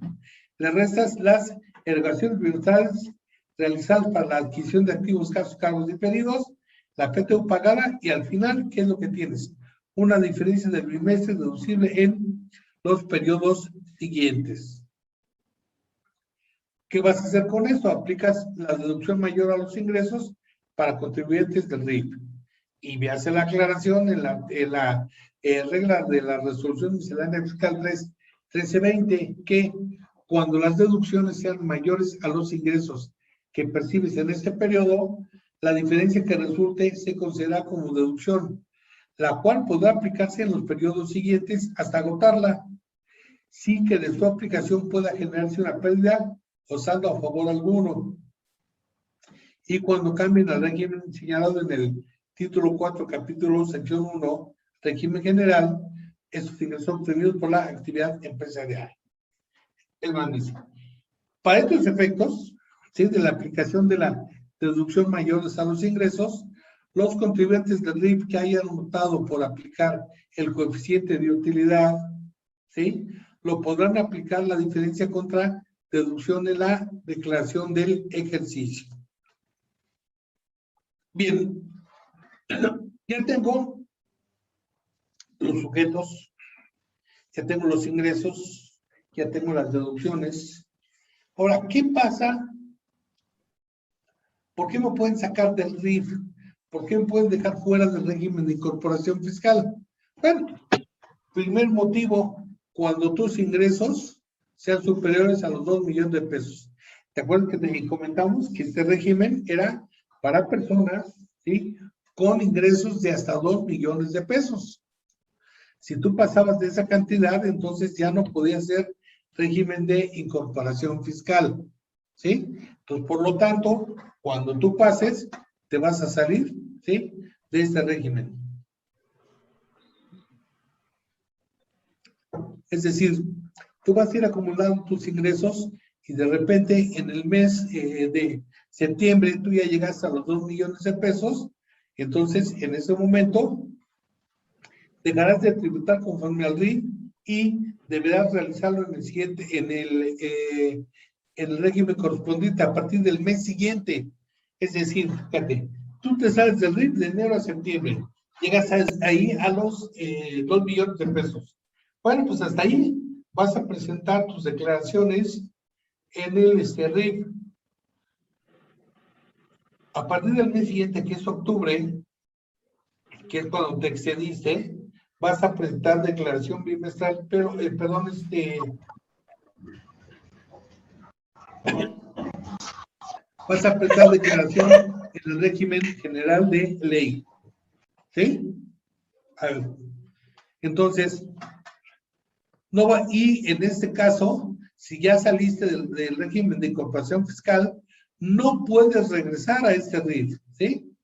Le restas las erogaciones bimestrales realizadas para la adquisición de activos, gastos, cargos diferidos, la PTU pagada, y al final, ¿qué es lo que tienes? Una diferencia del bimestre deducible en los periodos siguientes. ¿Qué vas a hacer con esto? Aplicas la deducción mayor a los ingresos para contribuyentes del RIF. Y me hace la aclaración en la regla de la resolución miscelánea fiscal 1320, que cuando las deducciones sean mayores a los ingresos que percibes en este periodo, la diferencia que resulte se considera como deducción, la cual podrá aplicarse en los periodos siguientes hasta agotarla, sin que de su aplicación pueda generarse una pérdida o saldo a favor alguno. Y cuando cambien al régimen señalado en el título 4, capítulo, sección 1, régimen general, estos ingresos son obtenidos por la actividad empresarial. Es más, dice, para estos efectos, ¿sí?, de la aplicación de la deducción mayor a los ingresos, los contribuyentes del RIF que hayan optado por aplicar el coeficiente de utilidad, ¿sí?, lo podrán aplicar la diferencia contra deducción en la declaración del ejercicio. Bien, ya tengo los sujetos, ya tengo los ingresos, ya tengo las deducciones. Ahora, ¿qué pasa? ¿Por qué me pueden sacar del RIF? ¿Por qué me pueden dejar fuera del régimen de incorporación fiscal? Bueno, primer motivo, cuando tus ingresos sean superiores a los 2 millones de pesos. ¿Te acuerdas que te comentamos que este régimen era para personas, ¿sí?, con ingresos de hasta 2 millones de pesos? Si tú pasabas de esa cantidad, entonces ya no podía ser régimen de incorporación fiscal, ¿sí? Entonces, por lo tanto, cuando tú pases, te vas a salir, ¿sí?, de este régimen. Es decir, tú vas a ir acumulando tus ingresos y de repente en el mes de septiembre tú ya llegaste a los 2 millones de pesos, entonces en ese momento dejarás de tributar conforme al RIF y deberás realizarlo en el siguiente, en el régimen correspondiente a partir del mes siguiente. Es decir, fíjate, Tú te sales del RIF de enero a septiembre. Llegas ahí a los 2 millones de pesos. Bueno, pues hasta ahí vas a presentar tus declaraciones en el RIF. A partir del mes siguiente, que es octubre, que es cuando te excediste, vas a presentar declaración bimestral, pero, perdón, vas a presentar declaración en el régimen general de ley. ¿Sí? A ver. Entonces, no va, y en este caso, si ya saliste del régimen de incorporación fiscal, no puedes regresar a este RIF, ¿sí?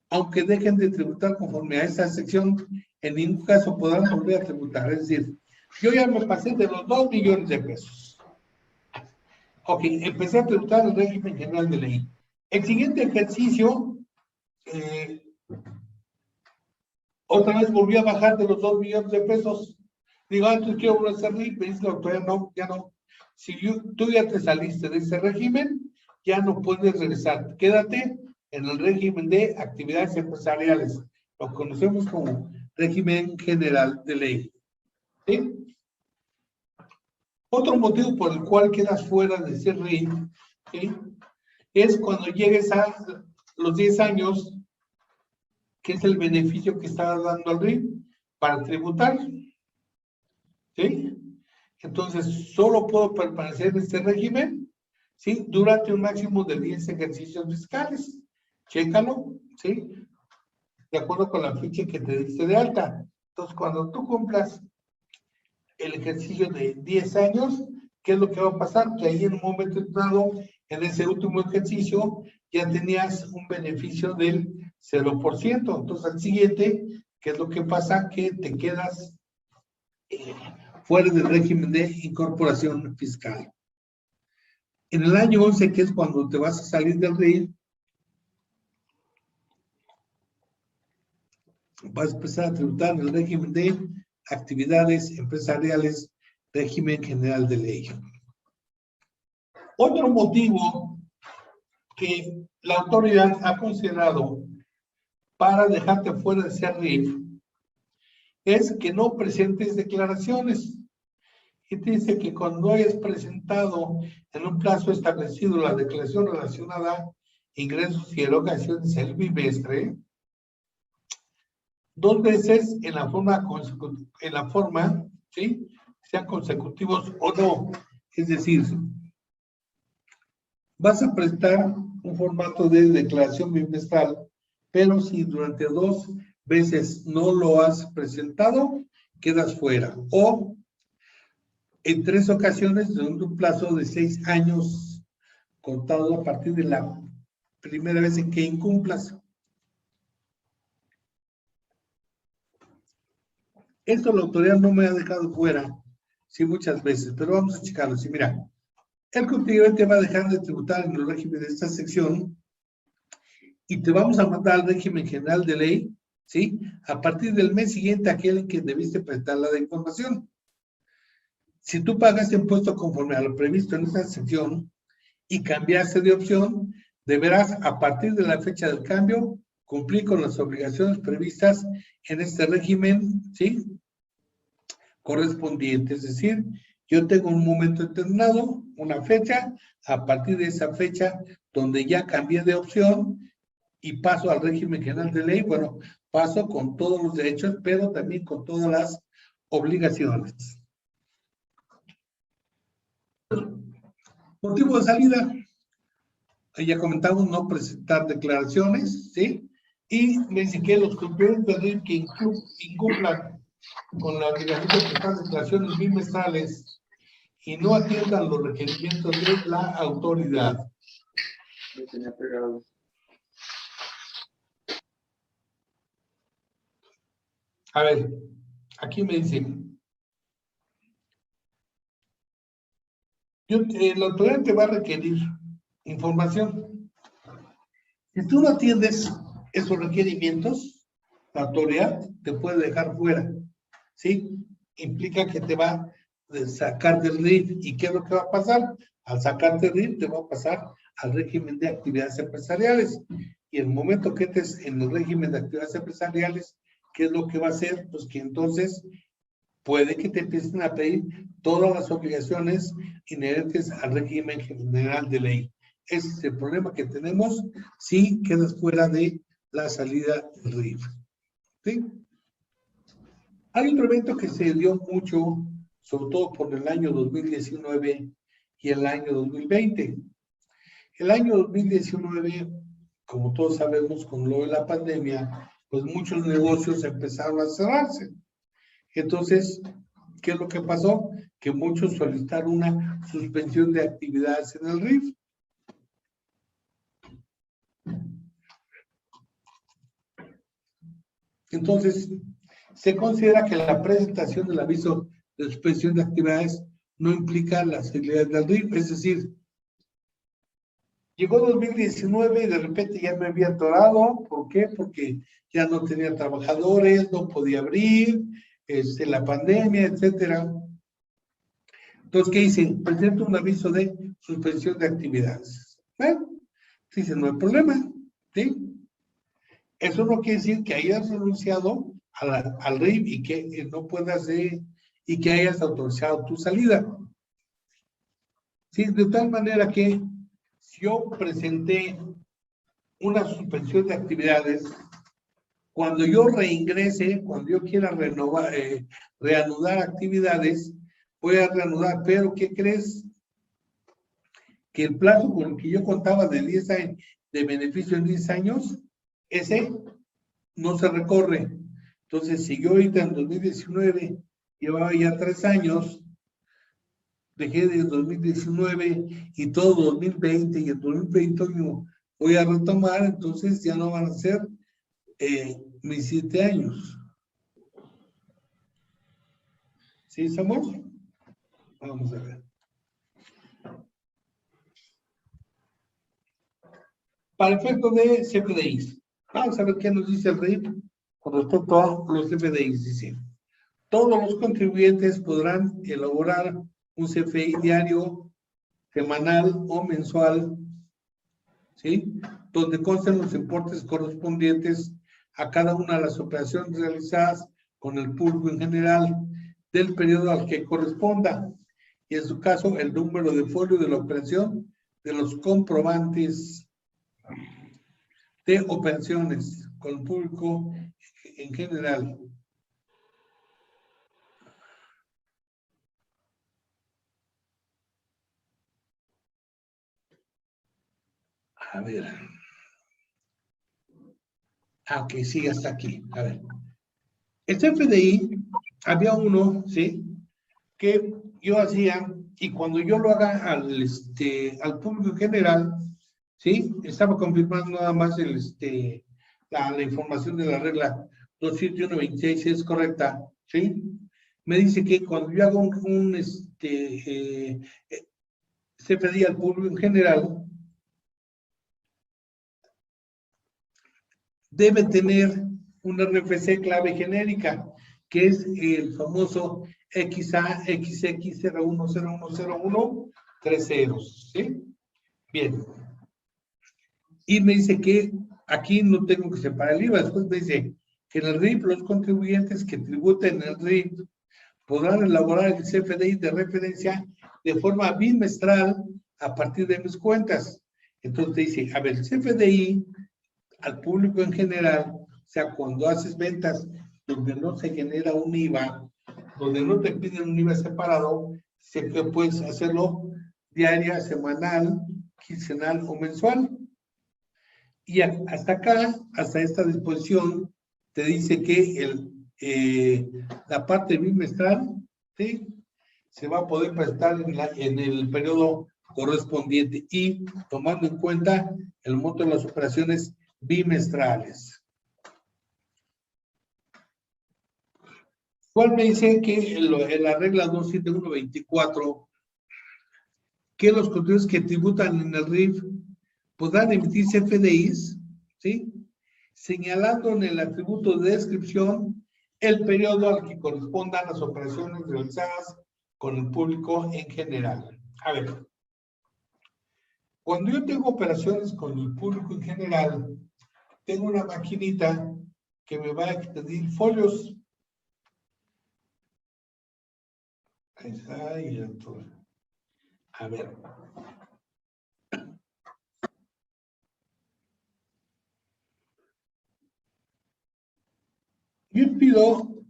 Aunque dejen de tributar conforme a esa sección, en ningún caso podrán volver a tributar. Es decir, yo ya me pasé de los 2 millones de pesos. Ok, empecé a tributar el régimen general de ley. El siguiente ejercicio, otra vez volví a bajar de los 2 millones de pesos. Digo, entonces quiero volver a hacer RIF. Me dice la autoridad, no, ya no. Si tú ya te saliste de ese régimen, ya no puedes regresar. Quédate en el régimen de actividades empresariales. Lo conocemos como régimen general de ley. ¿Sí? Otro motivo por el cual quedas fuera de ese RIF, ¿sí?, es cuando llegues a los 10 años, que es el beneficio que está dando al RIF para tributar. ¿Sí? Entonces, solo puedo permanecer en este régimen, ¿sí?, durante un máximo de 10 ejercicios fiscales. Chécalo, ¿sí?, de acuerdo con la fecha que te diste de alta. Entonces, cuando tú cumplas el ejercicio de 10 años, ¿qué es lo que va a pasar? Que ahí en un momento dado, en ese último ejercicio, ya tenías un beneficio del 0%. Entonces, al siguiente, ¿qué es lo que pasa? Que te quedas fuera del régimen de incorporación fiscal. En el año 11, que es cuando te vas a salir del RIF, vas a empezar a tributar en el régimen de actividades empresariales, régimen general de ley. Otro motivo que la autoridad ha considerado para dejarte fuera de ese RIF es que no presentes declaraciones. Y te dice que cuando hayas presentado en un plazo establecido la declaración relacionada a ingresos y erogaciones el bimestre, 2 veces en la forma, ¿sí?, sean consecutivos o no. Es decir, vas a presentar un formato de declaración bimestral, pero si durante 2 veces no lo has presentado, quedas fuera. O en 3 ocasiones de un plazo de 6 años contado a partir de la primera vez en que incumplas. Esto la autoridad no me ha dejado fuera, sí, muchas veces, pero vamos a checarlo. Sí, mira, el contribuyente va a dejar de tributar en el régimen de esta sección y te vamos a mandar al régimen general de ley, ¿sí?, a partir del mes siguiente a aquel en que debiste presentar la información. Si tú pagas impuesto conforme a lo previsto en esta sección y cambiaste de opción, deberás, a partir de la fecha del cambio, cumplir con las obligaciones previstas en este régimen, ¿sí?, correspondiente. Es decir, yo tengo un momento determinado, una fecha, a partir de esa fecha donde ya cambié de opción y paso al régimen general de ley, bueno, paso con todos los derechos, pero también con todas las obligaciones. Motivo de salida, ya comentamos, no presentar declaraciones, ¿sí? Y me dice que los contribuyentes del RIF que incumplan con la obligación de presentar declaraciones bimestrales y no atiendan los requerimientos de la autoridad. Lo tenía pegado. A ver, aquí me dice, la autoridad te va a requerir información. Si tú no atiendes esos requerimientos, la autoridad te puede dejar fuera, ¿sí? Implica que te va a sacar del RIF. ¿Y qué es lo que va a pasar? Al sacarte del RIF, te va a pasar al régimen de actividades empresariales. Y el momento que estés en el régimen de actividades empresariales, ¿qué es lo que va a hacer? Pues que entonces puede que te empiecen a pedir todas las obligaciones inherentes al régimen general de ley. Ese es el problema que tenemos si quedas fuera de la salida del RIF. ¿Sí? Hay otro evento que se dio mucho, sobre todo por el año 2019 y el año 2020. El año 2019, como todos sabemos, con lo de la pandemia, pues muchos negocios empezaron a cerrarse. Entonces, ¿qué es lo que pasó? Que muchos solicitaron una suspensión de actividades en el RIF. Entonces, se considera que la presentación del aviso de suspensión de actividades no implica las actividades del RIF, es decir, llegó 2019 y de repente ya me había atorado. ¿Por qué? Porque ya no tenía trabajadores, no podía abrir, la pandemia, etcétera. Entonces, ¿qué hice? Presento un aviso de suspensión de actividades. Bueno, dice, no hay problema, ¿sí? Eso no quiere decir que hayas renunciado al RIF y que no puedas y que hayas autorizado tu salida. Sí, de tal manera que si yo presenté una suspensión de actividades, cuando yo reingrese, cuando yo quiera renovar, reanudar actividades, voy a reanudar, pero ¿qué crees? Que el plazo con el que yo contaba de 10 años, de beneficio en 10 años, ese no se recorre. Entonces, si yo ahorita en 2019 llevaba ya 3 años, dejé de 2019 y todo 2020 y el 2021 voy a retomar, entonces ya no van a ser mis 7 años. ¿Sí, Samuel? Vamos a ver. Para efecto de CFDIs, vamos a ver qué nos dice el RIF con respecto a los CFDIs. Dice, todos los contribuyentes podrán elaborar un CFDI diario, semanal o mensual, ¿sí? Donde consten los importes correspondientes a cada una de las operaciones realizadas con el público en general del periodo al que corresponda, y en su caso el número de folio de la operación de los comprobantes de operaciones con el público en general. A ver. Ok, sí, hasta aquí. A ver. El CFDI, había uno, ¿sí? Que yo hacía, y cuando yo lo haga al público en general, ¿sí? Estaba confirmando nada más la información de la regla 27126 es correcta, ¿sí? Me dice que cuando yo hago un CFDI al público en general, debe tener una RFC clave genérica, que es el famoso XAXX010101 3 ceros, ¿sí? Bien. Y me dice que aquí no tengo que separar el IVA. Después me dice que en el RIF los contribuyentes que tributen en el RIF podrán elaborar el CFDI de referencia de forma bimestral a partir de mis cuentas. Entonces dice, a ver, el CFDI al público en general, o sea, cuando haces ventas donde no se genera un IVA, donde no te piden un IVA separado, sé que puedes hacerlo diaria, semanal, quincenal o mensual. Y hasta acá, hasta esta disposición, te dice que la parte bimestral, ¿sí? Se va a poder prestar en el periodo correspondiente y tomando en cuenta el monto de las operaciones bimestrales. ¿Cuál me dice que en la regla 27124 que los contribuyentes que tributan en el RIF podrán emitir CFDIs, ¿sí? Señalando en el atributo de descripción el periodo al que correspondan las operaciones realizadas con el público en general. A ver, cuando yo tengo operaciones con el público en general, tengo una maquinita que me va a expedir folios. Ahí está, y entonces, a ver. Yo pido,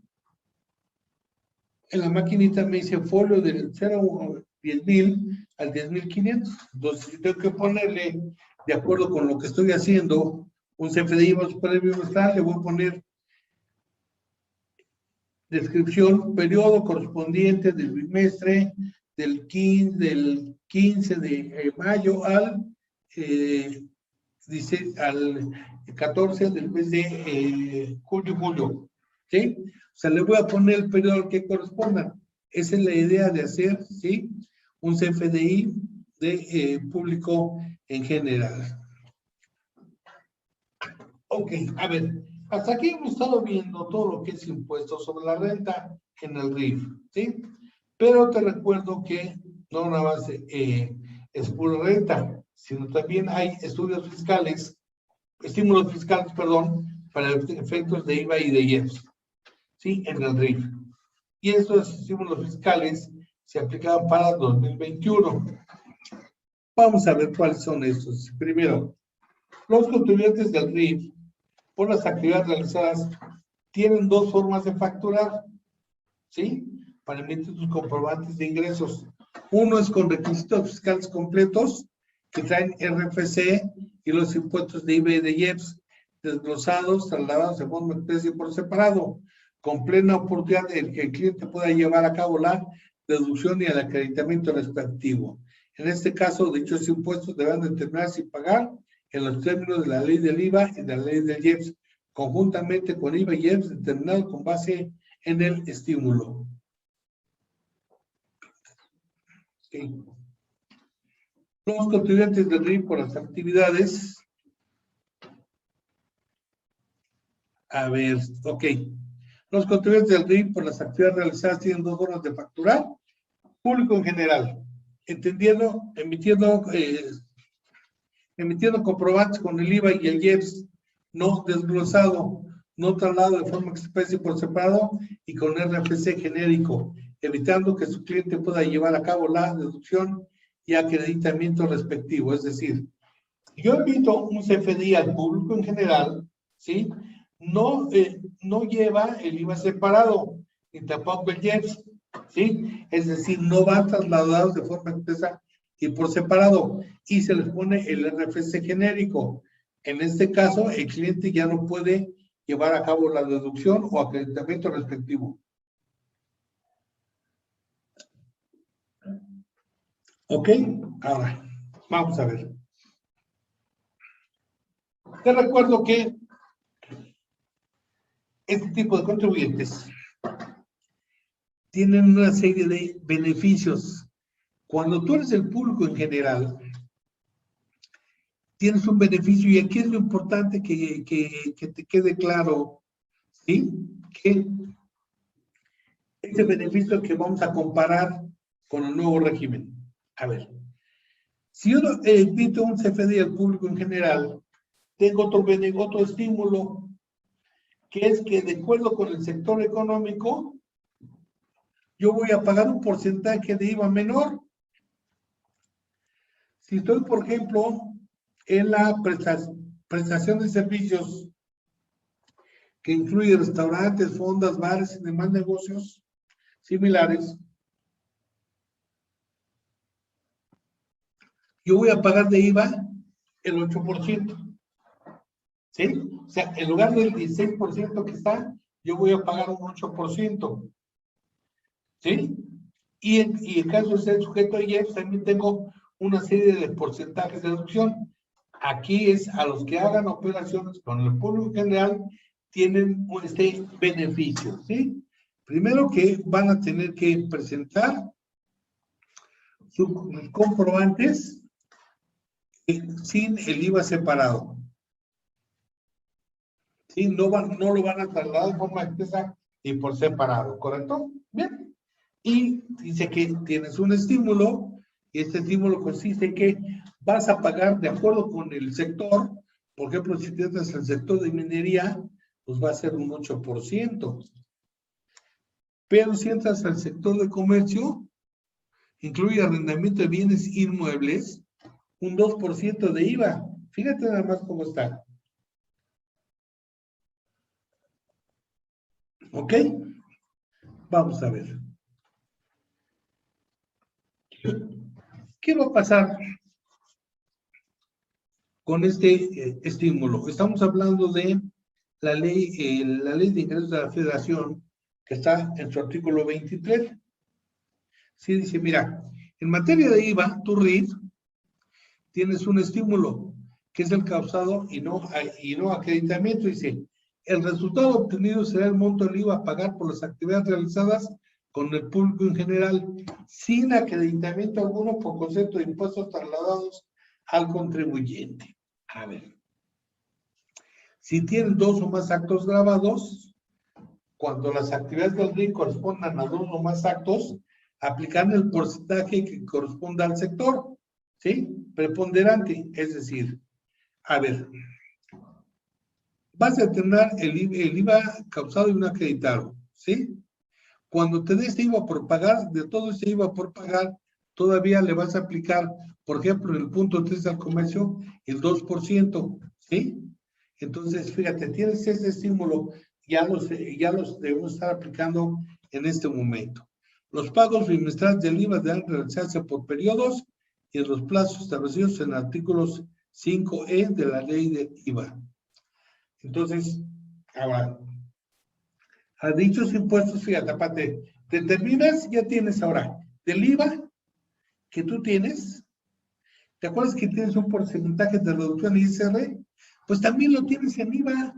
en la maquinita me dice folio del 10,000 al 10,500. Entonces, yo tengo que ponerle, de acuerdo con lo que estoy haciendo, un CFDI previo bimestral, le voy a poner descripción, periodo correspondiente del bimestre, del 15 de mayo al 14 del mes de julio, ¿sí? O sea, le voy a poner el periodo al que corresponda. Esa es la idea de hacer, ¿sí? Un CFDI de público en general. Ok, a ver, hasta aquí hemos estado viendo todo lo que es impuesto sobre la renta en el RIF, ¿sí? Pero te recuerdo que no nada más es pura renta, sino también hay estudios fiscales, estímulos fiscales, perdón, para efectos de IVA y de IEPS, ¿sí? En el RIF. Y estos estímulos fiscales se aplicaban para 2021. Vamos a ver cuáles son estos. Primero, los contribuyentes del RIF por las actividades realizadas tienen dos formas de facturar, ¿sí? Para emitir sus comprobantes de ingresos. Uno es con requisitos fiscales completos que traen RFC y los impuestos de IVA y de IEPS desglosados, trasladados de forma expresa y por separado, con plena oportunidad de que el cliente pueda llevar a cabo la deducción y el acreditamiento respectivo. En este caso, dichos impuestos deberán determinarse y pagar en los términos de la ley del IVA y de la ley del IEPS, conjuntamente con IVA y IEPS determinado con base en el estímulo. Okay. Los contribuyentes del RIF por las actividades. A ver, ok. Los contribuyentes del RIF por las actividades realizadas tienen dos formas de facturar. Público en general, emitiendo comprobantes con el IVA y el IEPS no desglosado, no trasladado de forma expresa y por separado y con RFC genérico, evitando que su cliente pueda llevar a cabo la deducción y acreditamiento respectivo. Es decir, yo emito un CFDI al público en general, ¿sí? No lleva el IVA separado, ni tampoco el IEPS, ¿sí? Es decir, no van trasladados de forma expresa y por separado, y se les pone el RFC genérico. En este caso, el cliente ya no puede llevar a cabo la deducción o acreditamiento respectivo. ¿Ok? Ahora, vamos a ver. Te recuerdo que este tipo de contribuyentes tienen una serie de beneficios. Cuando tú eres el público en general, tienes un beneficio, y aquí es lo importante que te quede claro, ¿sí? Que este beneficio que vamos a comparar con el nuevo régimen. A ver, si yo emito un CFDI al público en general, tengo otro estímulo, que es que de acuerdo con el sector económico, yo voy a pagar un porcentaje de IVA menor. Si estoy, por ejemplo, en la prestación de servicios que incluye restaurantes, fondas, bares y demás negocios similares, yo voy a pagar de IVA el 8%. ¿Sí? O sea, en lugar del 16% que está, yo voy a pagar un 8%. ¿Sí? Y en caso de ser sujeto a IEPS, también tengo una serie de porcentajes de deducción. Aquí es a los que hagan operaciones con el público general, tienen este beneficio, ¿sí? Primero que van a tener que presentar sus comprobantes sin el IVA separado. ¿Sí? No lo van a trasladar de forma expresa y por separado, ¿correcto? Bien. Y dice que tienes un estímulo, y este estímulo consiste en que vas a pagar de acuerdo con el sector Por ejemplo, si tienes el sector de minería, pues va a ser un 8%. Pero si entras al sector de comercio, incluye arrendamiento de bienes inmuebles, un 2% de IVA. Fíjate nada más cómo está. ¿Ok? Vamos a ver. ¿Qué va a pasar con este estímulo? Estamos hablando de la ley de ingresos de la Federación, que está en su artículo 23. Sí, dice, mira, en materia de IVA, tú, RIF, tienes un estímulo, que es el causado y no acreditamiento. Dice, el resultado obtenido será el monto del IVA a pagar por las actividades realizadas con el público en general, sin acreditamiento alguno por concepto de impuestos trasladados al contribuyente. A ver, si tienen 2 o más actos grabados, cuando las actividades del RIF correspondan a 2 o más actos, aplican el porcentaje que corresponda al sector, ¿sí? Preponderante, es decir, a ver, vas a tener el IVA causado y no acreditado, ¿sí? Cuando te dé este IVA por pagar, de todo ese IVA por pagar, todavía le vas a aplicar, por ejemplo, en el punto 3 al comercio, el 2%, ¿sí? Entonces, fíjate, tienes ese estímulo, ya los debemos estar aplicando en este momento. Los pagos bimestrales del IVA deben realizarse por periodos y en los plazos establecidos en artículos 5E de la ley de IVA. Entonces, ahora, a dichos impuestos, fíjate, aparte, determinas, ya tienes ahora, del IVA que tú tienes, ¿te acuerdas que tienes un porcentaje de reducción ISR? Pues también lo tienes en IVA.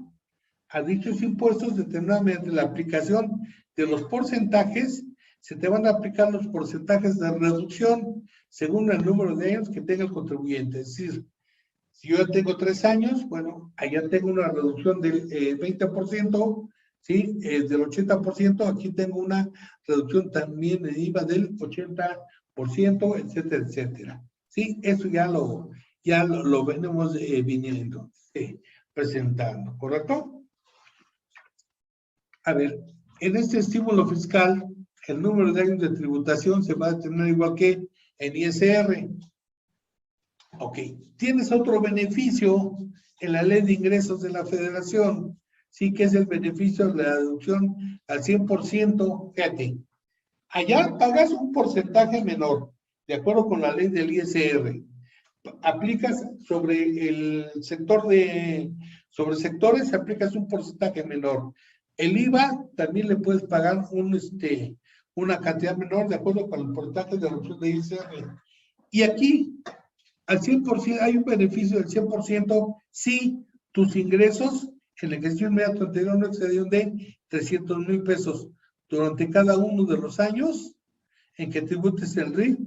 A dichos impuestos, determinados mediante la aplicación de los porcentajes, se te van a aplicar los porcentajes de reducción según el número de años que tenga el contribuyente. Es decir, si yo tengo 3 años, bueno, allá tengo una reducción del 20%, ¿sí? Del 80%, aquí tengo una reducción también de IVA del 80%, etcétera, etcétera. Sí, eso ya lo venimos viniendo, presentando, ¿correcto? A ver, en este estímulo fiscal, el número de años de tributación se va a determinar igual que en ISR. Ok, tienes otro beneficio en la ley de ingresos de la Federación, sí, que es el beneficio de la deducción al 100%, fíjate, allá pagas un porcentaje menor, de acuerdo con la ley del ISR, aplicas sobre el sector sobre sectores, aplicas un porcentaje menor. El IVA también le puedes pagar una cantidad menor de acuerdo con el porcentaje de reducción de ISR. Y aquí, al 100%, hay un beneficio del 100% si tus ingresos en el ejercicio inmediato anterior no excedieron de 300,000 pesos durante cada uno de los años en que tributes el RIF